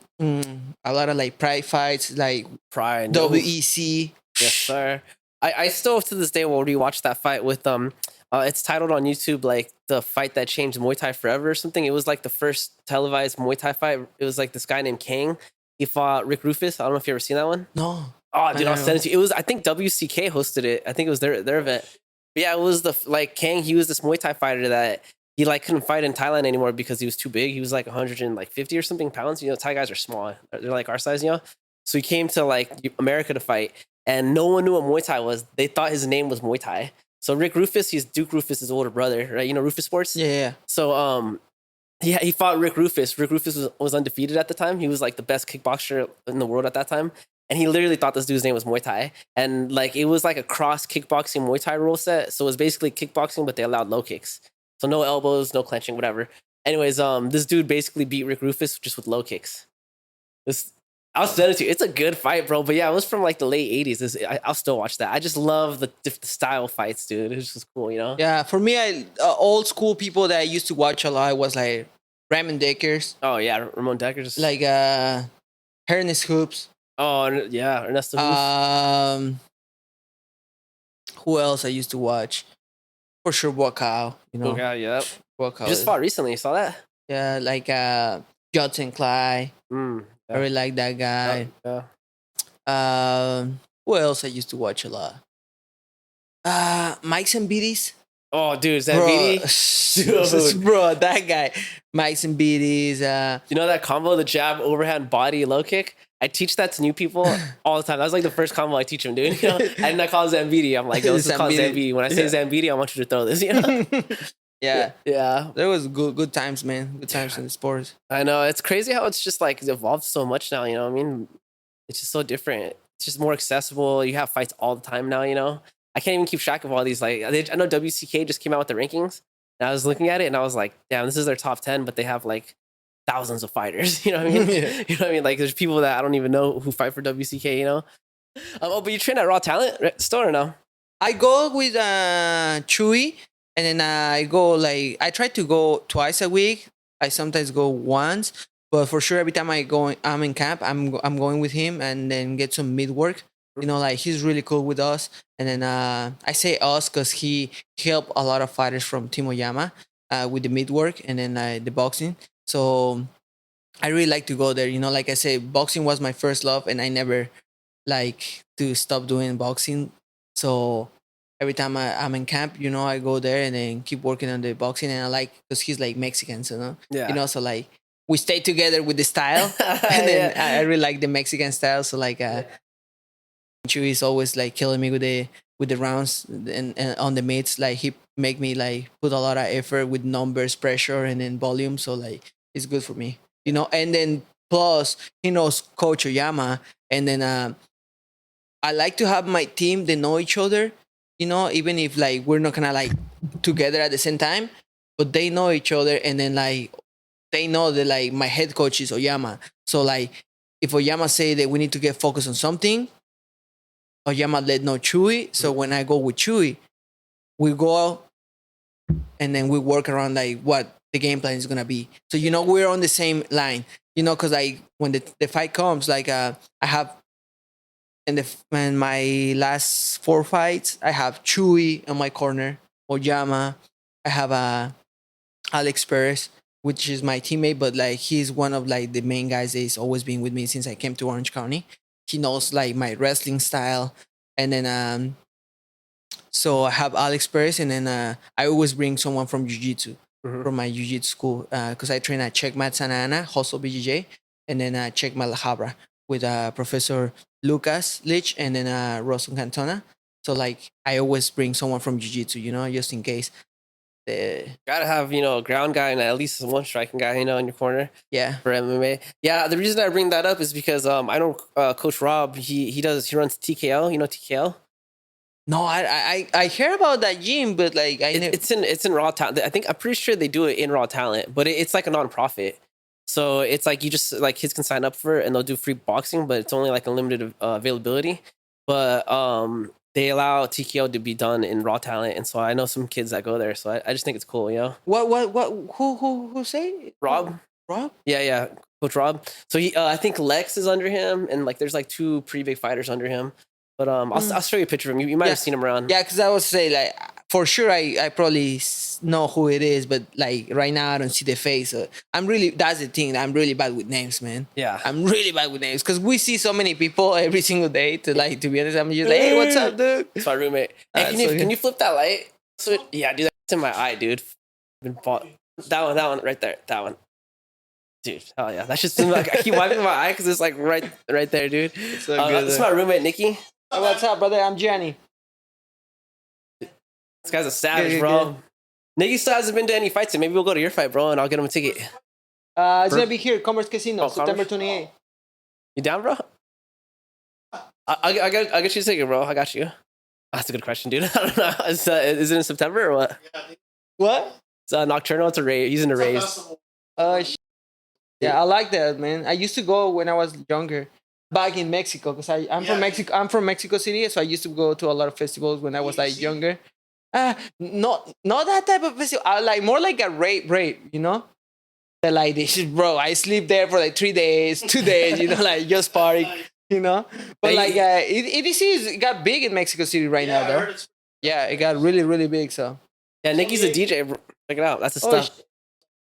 lot of like pride fights like Pride WEC. Yes, sir. I still to this day will rewatch that fight with it's titled on YouTube like the fight that changed Muay Thai forever or something. It was like the first televised Muay Thai fight. It was like this guy named Kang. He fought Rick Rufus. I don't know if you ever seen that one. No. Oh, dude, I'll send it to you. It was I think WCK hosted it. I think it was their event. But yeah, it was Kang. He was this Muay Thai fighter that he like couldn't fight in Thailand anymore because he was too big. He was like 150 or something pounds. Thai guys are small. They're like our size, So he came to like America to fight, and no one knew what Muay Thai was. They thought his name was Muay Thai. So Rick Rufus, he's Duke Rufus' older brother, right? Rufus Sports. Yeah. So he fought Rick Rufus. Rick Rufus was undefeated at the time. He was like the best kickboxer in the world at that time. And he literally thought this dude's name was Muay Thai. And like it was like a cross kickboxing Muay Thai rule set. So it was basically kickboxing, but they allowed low kicks. So no elbows, no clenching, whatever. Anyways, this dude basically beat Rick Rufus just with low kicks. I'll send it to you. It's a good fight, bro. But yeah, it was from like the late 80s. I'll still watch that. I just love the style fights, dude. It's just cool, Yeah, for me, old school people that I used to watch a lot was like Ramon Deckers. Oh yeah, Ramon Deckers. Like Ernest Hoops. Oh yeah, Ernesto Hoops. Who else I used to watch? For sure, Wakao. Wakao, yep. Wakao. Just fought recently. You saw that? Yeah, like Judson Clyde. Yeah. I really like that guy. Yeah. Who else I used to watch a lot? Mike Zambides. Oh, dude, Zambidi? Dude. Bro, that guy. Mike Zambides. That combo, the jab, overhand, body, low kick? I teach that to new people all the time. That was like the first combo I teach them, dude. And I call it Zambidi. I'm like, yo, this is called Zambidi. When I say Zambidi, I want you to throw this, Yeah. Yeah. There was good times, man. Good times in the sports. I know. It's crazy how it's just like it's evolved so much now, what I mean? It's just so different. It's just more accessible. You have fights all the time now, I can't even keep track of all these. Like, I know WCK just came out with the rankings. And I was looking at it and I was like, damn, this is their top 10, but they have like thousands of fighters. You know what I mean? Yeah. You know what I mean? Like, there's people that I don't even know who fight for WCK, but you train at Raw Talent still or no? I go with Chewy. and then I go like I try to go twice a week. I sometimes go once, but for sure every time I'm in camp. I'm going with him and then get some mid work. You know, like he's really cool with us. And then I say us because he helped a lot of fighters from Team Oyama with the mid work and then the boxing. So I really like to go there. You know, like I say, boxing was my first love, and I never like to stop doing boxing. So every time I'm in camp, you know, I go there and then keep working on the boxing. And I like because he's like Mexican, so Yeah. you know, so like we stay together with the style, and then I really like the Mexican style. So like, Chewy is always like killing me with the rounds and on the mates. Like he make me like put a lot of effort with numbers, pressure, and then volume. So like it's good for me, you know. And then plus he knows Coach Oyama, and then I like to have my team. They know each other, you know, even if like we're not gonna like together at the same time, but they know each other, and then like they know that like my head coach is Oyama. So like if Oyama say that we need to get focused on something, Oyama let know Chewy. So when I go with Chewy, we go out and then we work around like what the game plan is gonna be. So you know we're on the same line. You know, because like when the fight comes, like I have in my last 4 fights, I have Chewy on my corner, Oyama. I have Alex Perez, which is my teammate, but like he's one of like the main guys that is always been with me since I came to Orange County. He knows like my wrestling style, and then so I have Alex Perez, and then I always bring someone from Jiu-Jitsu, from my Jiu-Jitsu school, because I train at Checkmat Santa Ana, Hustle BJJ, and then Checkmat La Habra with Professor Lucas Lich and then Rosson Cantona. So like I always bring someone from Jiu-Jitsu, you know, just in case. Gotta have, you know, a ground guy and at least one striking guy, you know, in your corner. Yeah. For MMA. Yeah, the reason I bring that up is because I know Coach Rob, he runs TKL, you know TKL? No, I hear about that gym, but like it's in Raw Talent. I'm pretty sure they do it in Raw Talent, but it's like a nonprofit. So it's like you just like kids can sign up for it and they'll do free boxing, but it's only like a limited availability. But they allow TKO to be done in Raw Talent, and so I know some kids that go there. So I just think it's cool, you know. What? Who say? Rob. Rob? Yeah, Coach Rob. So he, I think Lex is under him, and like there's like two pretty big fighters under him. But I'll show you a picture of him. You might have seen him around. Yeah, because I would say like for sure I probably know who it is, but like right now I don't see the face. That's the thing. I'm really bad with names, man. Yeah, I'm really bad with names because we see so many people every single day. To be honest, I'm just like, hey, what's up, dude? It's my roommate. Hey, can you flip that light? So yeah, dude, that's in my eye, dude. That one right there. That one. Dude, hell yeah. That's just like I keep wiping my eye because it's like right there, dude. It's so good. This is my roommate, Nikki. Oh, what's up, brother? I'm Gianni. This guy's a savage, bro. Nikki still hasn't been to any fights, and maybe we'll go to your fight, bro, and I'll get him a ticket. It's gonna be here, Commerce Casino, September 28th. You down, bro? I got you a ticket, bro. I got you. That's a good question, dude. I don't know. Is it in September or what? What? It's Nocturnal. It's a raise. He's in a raise. Yeah, I like that, man. I used to go when I was younger. Back in Mexico, because I'm from Mexico. I'm from Mexico City, so I used to go to a lot of festivals when I was like younger. Not that type of festival. I like more like a rape, you know. That like this, bro. I sleep there for like 3 days, 2 days, you know, like just party, you know. But like EDC got big in Mexico City right now, though. Yeah, it got really, really big. So yeah, Nikki's a DJ. Bro. Check it out. That's the stuff.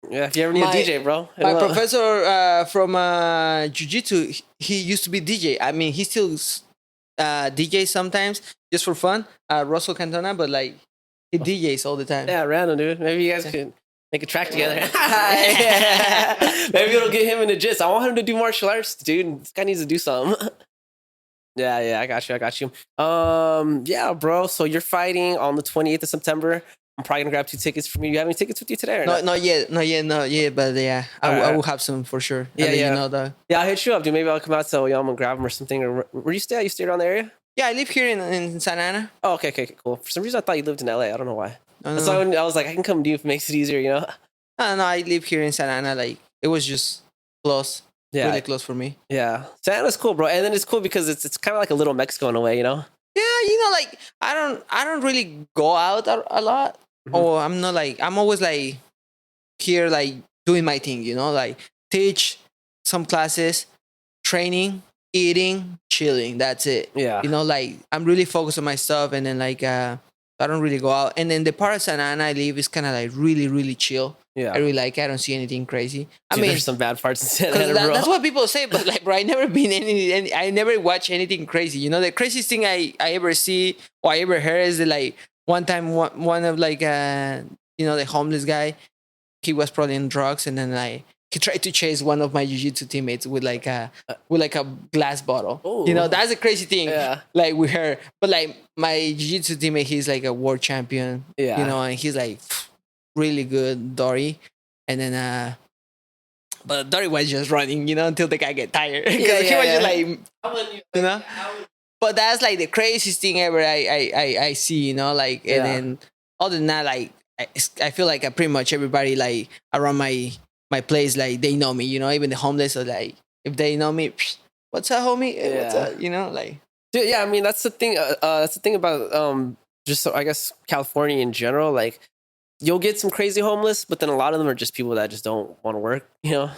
Yeah, if you ever need a DJ, bro. My professor from Jiu-Jitsu, he used to be DJ. I mean, he still DJs sometimes just for fun. Russell Cantona, but like he DJs all the time. Yeah, random, dude. Maybe you guys could make a track together. Maybe it'll get him in the gist. I want him to do martial arts, dude. This guy needs to do something. Yeah, I got you. Yeah, bro. So you're fighting on the 28th of September. I'm probably gonna grab 2 tickets from you. You have any tickets with you today? Or not yet. But yeah, I will have some for sure. Yeah. You know, yeah, I'll hit you up, dude. Maybe I'll come out to Oyama and grab them or something. Or where you stay? You stay around the area? Yeah, I live here in Santa Ana. Oh, okay, cool. For some reason, I thought you lived in LA. I don't know why. That's why I was like, I can come to you if it makes it easier, you know? No, I live here in Santa Ana. Like it was just close. Yeah, really close for me. Yeah, Santa Ana's cool, bro. And then it's cool because it's kind of like a little Mexico in a way, you know? Yeah, you know, like I don't really go out a lot. oh, I'm not like, I'm always like here, like doing my thing, you know, like teach some classes, training, eating, chilling. That's it. Yeah. You know, like I'm really focused on my stuff, and then like I don't really go out. And then the part of Santa Ana I live is kind of like really, really chill. Yeah. I really like. I don't see anything crazy. I Dude, mean, there's some bad parts in Santa 'cause Ana, bro. that's what people say, but like, bro, I never been any, I never watch anything crazy. You know, the craziest thing I ever see or I ever heard is that, like, one time one of like you know, the homeless guy, he was probably on drugs, and then like he tried to chase one of my jiu-jitsu teammates with like a glass bottle. You know, Ooh. that's a crazy thing. Yeah. Like with her, but like my jiu-jitsu teammate, he's like a world champion. Yeah. You know, and he's like really good, Dory, and then but Dory was just running, you know, until the guy get tired. Because he was just like, you know. But that's like the craziest thing ever I see, you know, like, and then other than that, like I feel like pretty much everybody like around my place, like they know me, you know, even the homeless are like, if they know me, what's up, homie? Hey, what's up? You know, like. Dude, yeah, I mean that's the thing. That's the thing about just I guess California in general. Like, you'll get some crazy homeless, but then a lot of them are just people that just don't want to work. You know,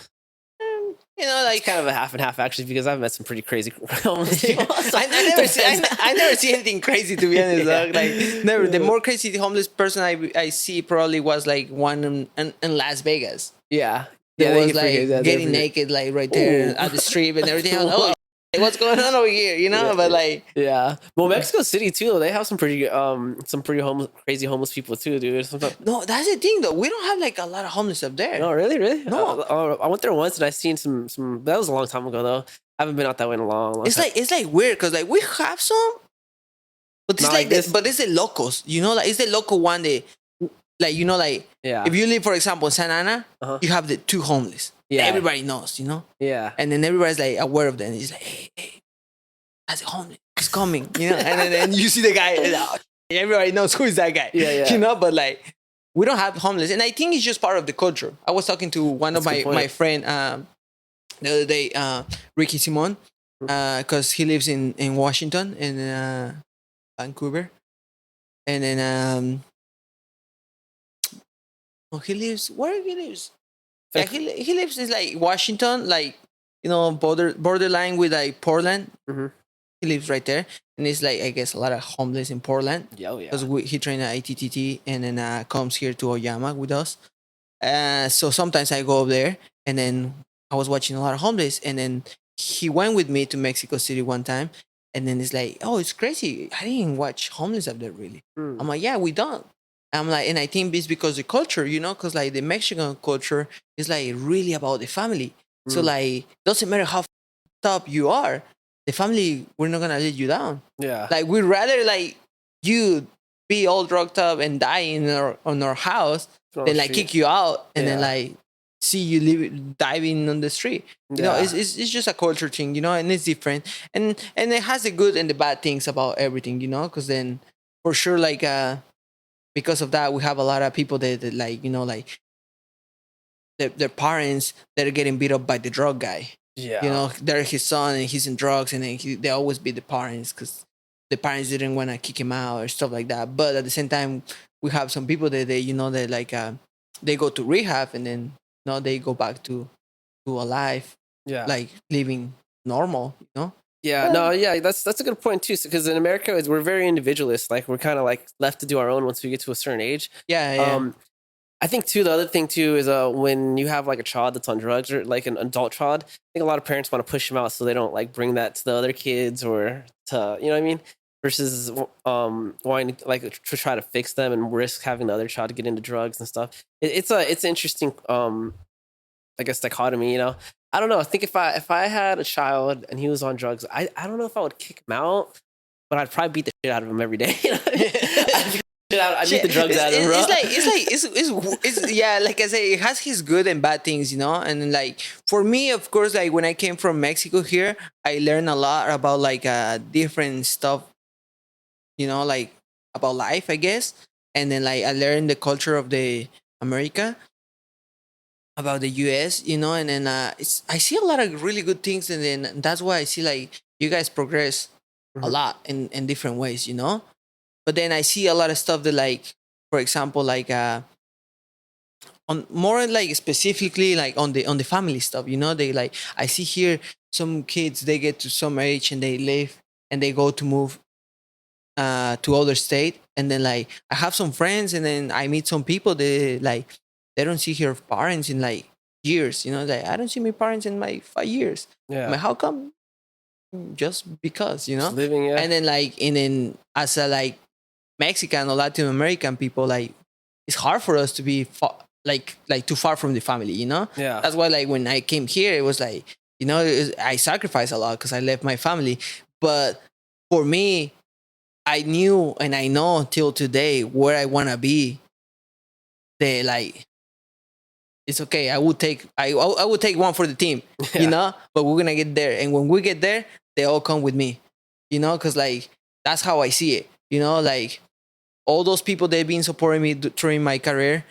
You know, like it's kind of a half and half actually, because I've met some pretty crazy homeless people. I never see anything crazy, to be honest. Dog. Like never. The more crazy homeless person I see probably was like one in Las Vegas. Yeah, There they was like forget that, getting naked, like right there at the street and everything. I was like, oh, like, what's going on over here? You know, but like, yeah. Well, Mexico City too. They have some pretty crazy homeless people too, dude. Sometimes. no, that's the thing though. We don't have like a lot of homeless up there. No, really. No. I went there once and I seen some. That was a long time ago though. I haven't been out that way in a long It's time. like weird because like we have some, but it's Not like like this? but it's the locals. You know, like it's the local one that, like, you know, like Yeah. if you live, for example, in Santa Ana, Uh-huh. you have the two homeless. Yeah. Everybody knows, you know, Yeah. and then everybody's like aware of them. It's like, hey, that's a homeless. He's coming, you know, and then you see the guy. And, oh, everybody knows who is that guy. Yeah. You know, but like we don't have homeless, and I think it's just part of the culture. I was talking to one of That's a good my point. friend the other day, Ricky Simon, because he lives in Washington, in Vancouver, and then he lives where he lives. Yeah, he lives in like Washington, like, you know, borderline with like Portland. Mhm. He lives right there, and it's like, I guess, a lot of homeless in Portland. Yeah. Because he trained at ITTT, and then comes here to Oyama with us. So sometimes I go up there, and then I was watching a lot of homeless, and then he went with me to Mexico City one time, and then it's like, oh, it's crazy. I didn't watch homeless up there really. I'm like, yeah, we don't. I'm like, and I think it's because the culture, you know, because like the Mexican culture is like really about the family. So like, doesn't matter how up you are, the family, we're not gonna let you down. Yeah. Like, we'd rather like you be all drugged up and die on our house than like kick you out and then like see you diving on the street. You know, it's just a culture thing, you know, and it's different, and it has the good and the bad things about everything, you know, because then for sure, like because of that, we have a lot of people that like, you know, like their parents that are getting beat up by the drug guy. Yeah. You know, they're his son and he's in drugs, and then they always beat the parents because the parents didn't want to kick him out or stuff like that. But at the same time, we have some people that they, you know, that like they go to rehab, and then, you know, they go back to a life, like living normal, you know. That's a good point too, because in America we're very individualist. Like, we're kind of like left to do our own once we get to a certain age. I think too, the other thing too is when you have like a child that's on drugs, or like an adult child, I think a lot of parents want to push them out so they don't like bring that to the other kids, or to, you know what I mean, versus wanting like to try to fix them and risk having the other child get into drugs and stuff. It's an interesting I guess dichotomy, you know. I don't know. I think if I had a child and he was on drugs, I don't know if I would kick him out, but I'd probably beat the shit out of him every day. You know? I beat the drugs out of him, bro. It's yeah, like I say, it has his good and bad things, you know. And then, like, for me, of course, like when I came from Mexico here, I learned a lot about like different stuff, you know, like about life, I guess. And then like I learned the culture of the America, about the US, you know. And then I see a lot of really good things, and then that's why I see like you guys progress a lot in different ways, you know. But then I see a lot of stuff that like for example, like on more like specifically like on the family stuff, you know, they like, I see here some kids, they get to some age and they leave and they go to move to other state, and then like I have some friends and then I meet some people, they like they don't see their parents in like years, you know, like I don't see my parents in like 5 years. I'm Yeah. like, how come? Just because, you Just know. living, yeah. And then like, and then as a like Mexican or Latin American people, like it's hard for us to be like too far from the family, you know. Yeah. That's why like when I came here, it was like, you know, I sacrificed a lot because I left my family. But for me, I knew and I know till today where I want to be. They like, it's okay. I would take one for the team, Yeah. you know. But we're gonna get there, and when we get there, they all come with me, you know, because like that's how I see it, you know. Like all those people, they've been supporting me during my career,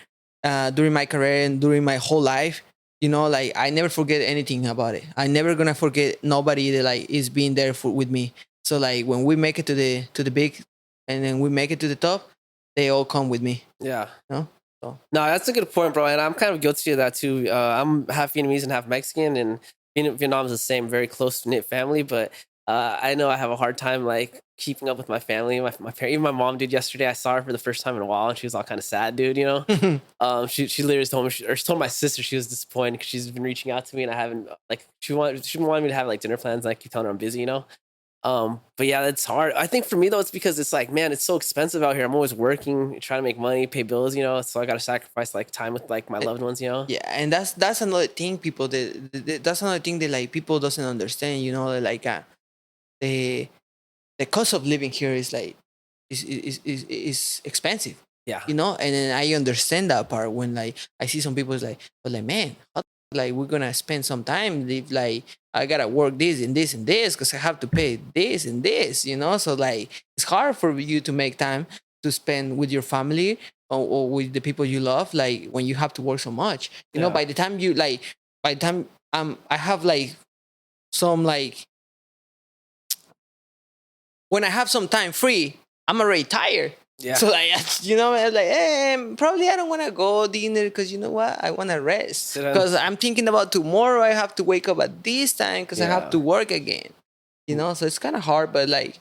and during my whole life. You know, like I never forget anything about it. I never gonna forget nobody that like is being there with me. So like when we make it to the big, and then we make it to the top, they all come with me. Yeah. You know? So. No, that's a good point, bro. And I'm kind of guilty of that too. I'm half Vietnamese and half Mexican, and Vietnam's the same, very close knit family. But I know I have a hard time like keeping up with my family. My parents, even my mom did yesterday. I saw her for the first time in a while, and she was all kind of sad, dude. You know, she literally told me, she told my sister she was disappointed because she's been reaching out to me, and I haven't like she wanted me to have like dinner plans, and I keep telling her I'm busy. You know, but yeah, it's hard. I think for me though, it's because it's like, man, it's so expensive out here. I'm always working, trying to make money, pay bills, you know. So I got to sacrifice like time with like my loved ones, you know. Yeah, and that's another thing people that's another thing that like people doesn't understand, you know, like the the cost of living here is like is expensive, Yeah, you know. And then I understand that part when like I see some people is like, but like, man, how, like we're gonna spend some time if like I gotta work this and this and this because I have to pay this and this, you know. So like it's hard for you to make time to spend with your family, or with the people you love, like when you have to work so much, you know. Yeah. By the time I have like some like, when I have some time free, I'm already tired. yeah, So like, you know, I was like, probably I don't want to go dinner because you know what, I want to rest Sit down. because I'm thinking about tomorrow. I have to wake up at this time because I have Yeah. to work again. You know, so it's kind of hard, but like,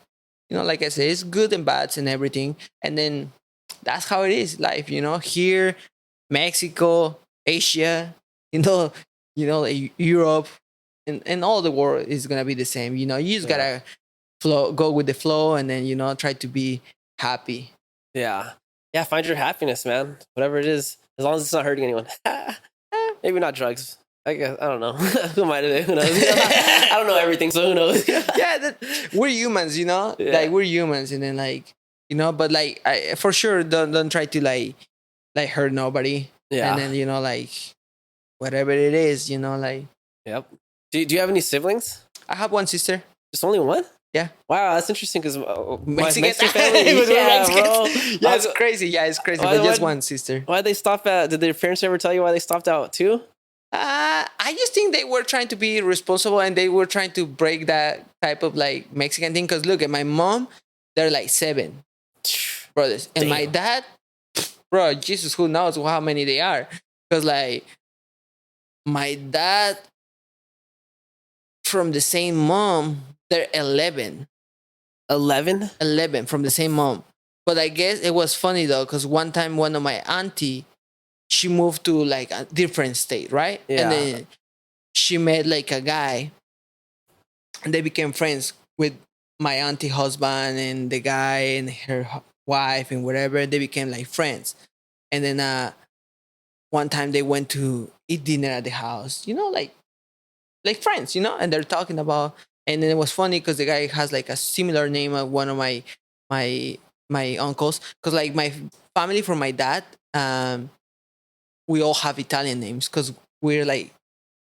you know, like I said, it's good and bads and everything. And then that's how it is, life. You know, here, Mexico, Asia, like Europe, and all the world is gonna be the same. You know, you just Yeah. gotta go with the flow, and then, you know, try to be happy. yeah, yeah. Find your happiness, man. Whatever it is, as long as it's not hurting anyone. Maybe not drugs. I guess I don't know. Who am I today? Who knows? I don't know everything, so who knows? Yeah, we're humans, you know. Yeah. Like we're humans, and then like, you know, but like I for sure don't try to like hurt nobody. Yeah. And then, you know, like whatever it is, you know, like Yep. Do you have any siblings? I have one sister. Just only one? Yeah. Wow, that's interesting because my Mexican. Mexican family. We're Yeah, Mexicans. bro. Yeah, it's crazy. Yeah, it's crazy. Why- But just why- one sister. Why'd they stop at? Did their parents ever tell you why they stopped out too? I just think they were trying to be responsible, and they were trying to break that type of like Mexican thing. Because look at my mom, they're like 7 brothers, and my Damn. dad, bro, Jesus, who knows how many they are? Because like my dad from the same mom, they're 11. 11? From the same mom. But I guess it was funny though, because one time one of my auntie, she moved to like a different state, right? Yeah. And then she met like a guy, and they became friends with my auntie husband and the guy and her wife and whatever. They became like friends. And then one time they went to eat dinner at the house, you know, like friends, you know, and they're talking about. And then it was funny because the guy has like a similar name of one of my uncles. Because like my family from my dad, we all have Italian names because we're like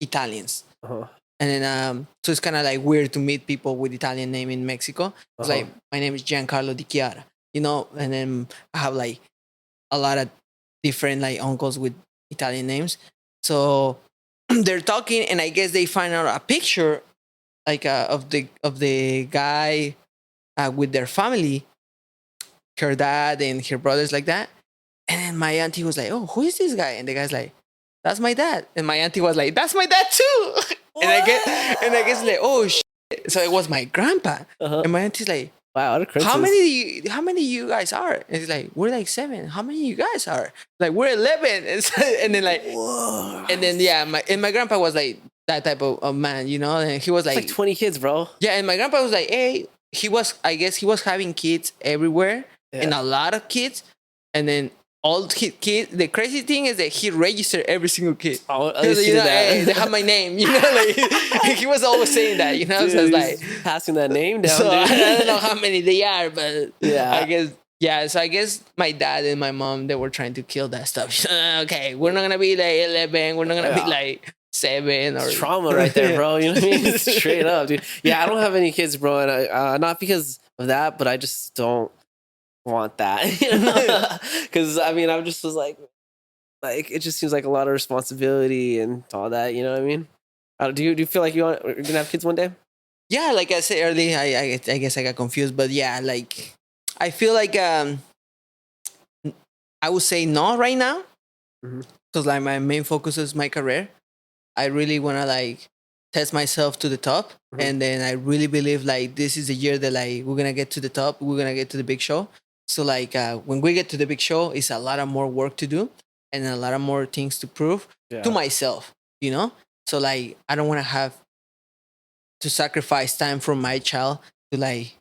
Italians. Uh-huh. And then so it's kind of like weird to meet people with Italian name in Mexico. It's Uh-huh. like my name is Giancarlo Di Chiara, you know, and then I have like a lot of different like uncles with Italian names. So they're talking, and I guess they find out a picture like of the guy with their family, her dad and her brothers, like that. And then my auntie was like, "Oh, who is this guy?" And the guy's like, "That's my dad." And my auntie was like, "That's my dad too." and I guess like, "Oh shit." So it was my grandpa. And my auntie's like, wow, what a coincidence. how many you guys are? And it's like, we're like 7. How many you guys are? Like, we're 11. And then like, Whoa. and then yeah, my grandpa was like that type of man, you know. And he was It's like 20 kids, bro. yeah. And my grandpa was like, hey, I guess he was having kids everywhere and a lot of kids. And then all kids. The crazy thing is that he registered every single kid. Oh, You know, hey, they have my name. You know, like he was always saying that. You know, dude, so it's like passing that name down. so Dude. I don't know how many they are, but Yeah. I guess yeah. So I guess my dad and my mom, they were trying to kill that stuff. Okay, we're not gonna be like 11. We're not gonna be like 7 or it's trauma right there, bro. You know what I mean? Straight up, dude. Yeah, I don't have any kids, bro, and I, not because of that, but I just don't want that. Because I mean, I just was like it just seems like a lot of responsibility and all that. You know what I mean? Do you feel like you're gonna have kids one day? Yeah, like I said earlier, I guess I got confused, but yeah, like I feel like I would say no right now because like my main focus is my career. I really want to like test myself to the top, and then I really believe like this is the year that like we're gonna get to the top, we're gonna get to the big show. So like when we get to the big show, it's a lot of more work to do and a lot of more things to prove to myself, you know. So like I don't want to have to sacrifice time from my child to like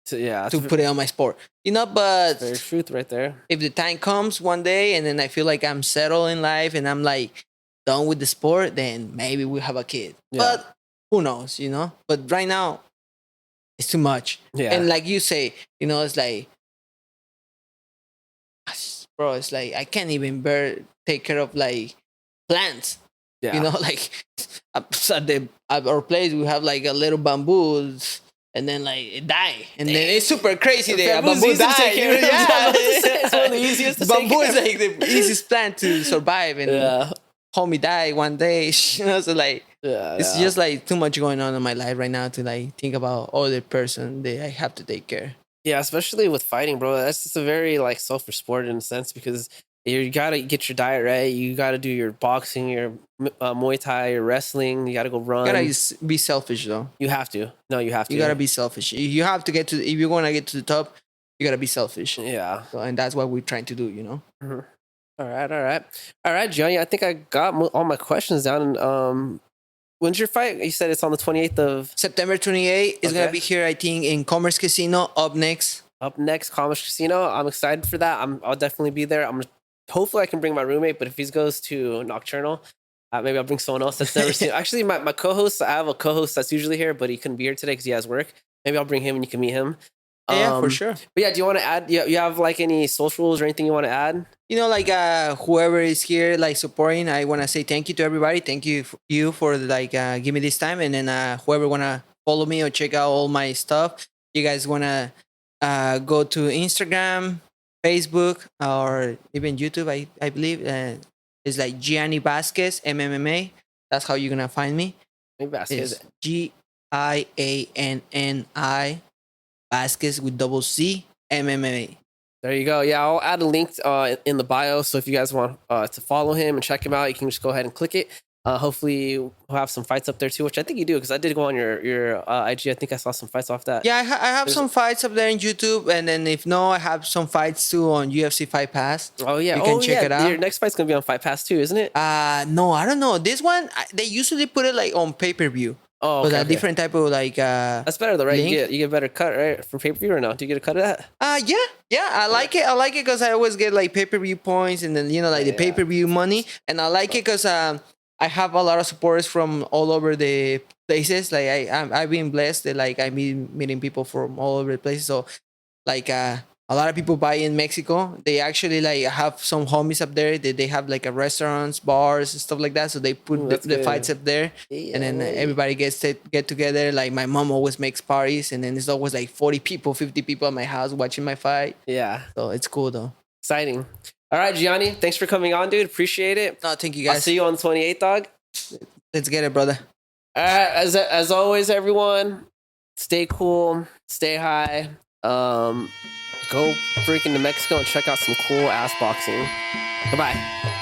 to put it on my sport, you know. But very truth right there. If the time comes one day and then I feel like I'm settled in life and I'm like done with the sport, then maybe we'll have a kid. But who knows, you know? But right now, it's too much. Yeah. And like you say, you know, it's like, bro, it's like I can't even take care of like plants. Yeah. You know, like at our place we have like a little bamboos. And then like it die, and then it's super crazy. The bamboo die. Yeah, it's one of the easiest. Bamboo is like the easiest plant to survive, and homie died one day. You know, so like it's just like too much going on in my life right now to like think about other person that I have to take care. Yeah, especially with fighting, bro. That's just a very like selfish sport in a sense because you gotta get your diet right. You gotta do your boxing, your Muay Thai, your wrestling. You gotta go run. You gotta be selfish though. You have to. No, you have to. You gotta be selfish. You have to get to. If you're gonna get to the top, you gotta be selfish. Yeah. So, and that's what we're trying to do. You know. All right, Gianni. I think I got all my questions down. When's your fight? You said it's on the 28th of September 28th. It's gonna be here, I think, in Commerce Casino. Up next, Commerce Casino. I'm excited for that. I'll definitely be there. Hopefully I can bring my roommate, but if he goes to Nocturnal, maybe I'll bring someone else that's never seen. Actually, my co-host, I have a co-host that's usually here, but he couldn't be here today because he has work. Maybe I'll bring him and you can meet him. Yeah, for sure. But yeah, do you want to add? You have like any socials or anything you want to add? You know, like whoever is here, like supporting, I want to say thank you to everybody. Thank you for like give me this time, and then whoever wanna follow me or check out all my stuff, you guys wanna go to Instagram, Facebook, or even YouTube. I believe it's like Gianni Vázquez MMA. That's how you're gonna find me. Vázquez. Gianni Vázquez with double C MMA. There you go. Yeah, I'll add a link in the bio. So if you guys want to follow him and check him out, you can just go ahead and click it. Hopefully we'll have some fights up there too, which I think you do because I did go on your IG. I think I saw some fights off that. Yeah, I have some fights up there in YouTube, and then if no, I have some fights too on UFC Fight Pass. Oh yeah, you can check it out. Your next fight's gonna be on Fight Pass too, isn't it? No, I don't know. This one they usually put it like on pay-per-view. Oh, okay, but a different type of like. That's better though, right? You get a better cut, right, from pay-per-view or no? Do you get a cut of that? Yeah, I like it. I like it because I always get like pay-per-view points, and then the pay-per-view money, and I like it because I have a lot of supporters from all over the places. Like I've been blessed that like I've been meeting people from all over the places. So like a lot of people buy in Mexico. They actually like have some homies up there. They have like a restaurants, bars, stuff like that. So they put the fights up there, and then everybody get together. Like my mom always makes parties, and then there's always like 40 people, 50 people at my house watching my fight. Yeah, so it's cool though. Exciting. All right, Gianni, thanks for coming on, dude. Appreciate it. No, thank you guys. I'll see you on the 28th, dog. Let's get it, brother. All right, as always, everyone, stay cool, stay high. go freaking to Mexico and check out some cool ass boxing. Goodbye.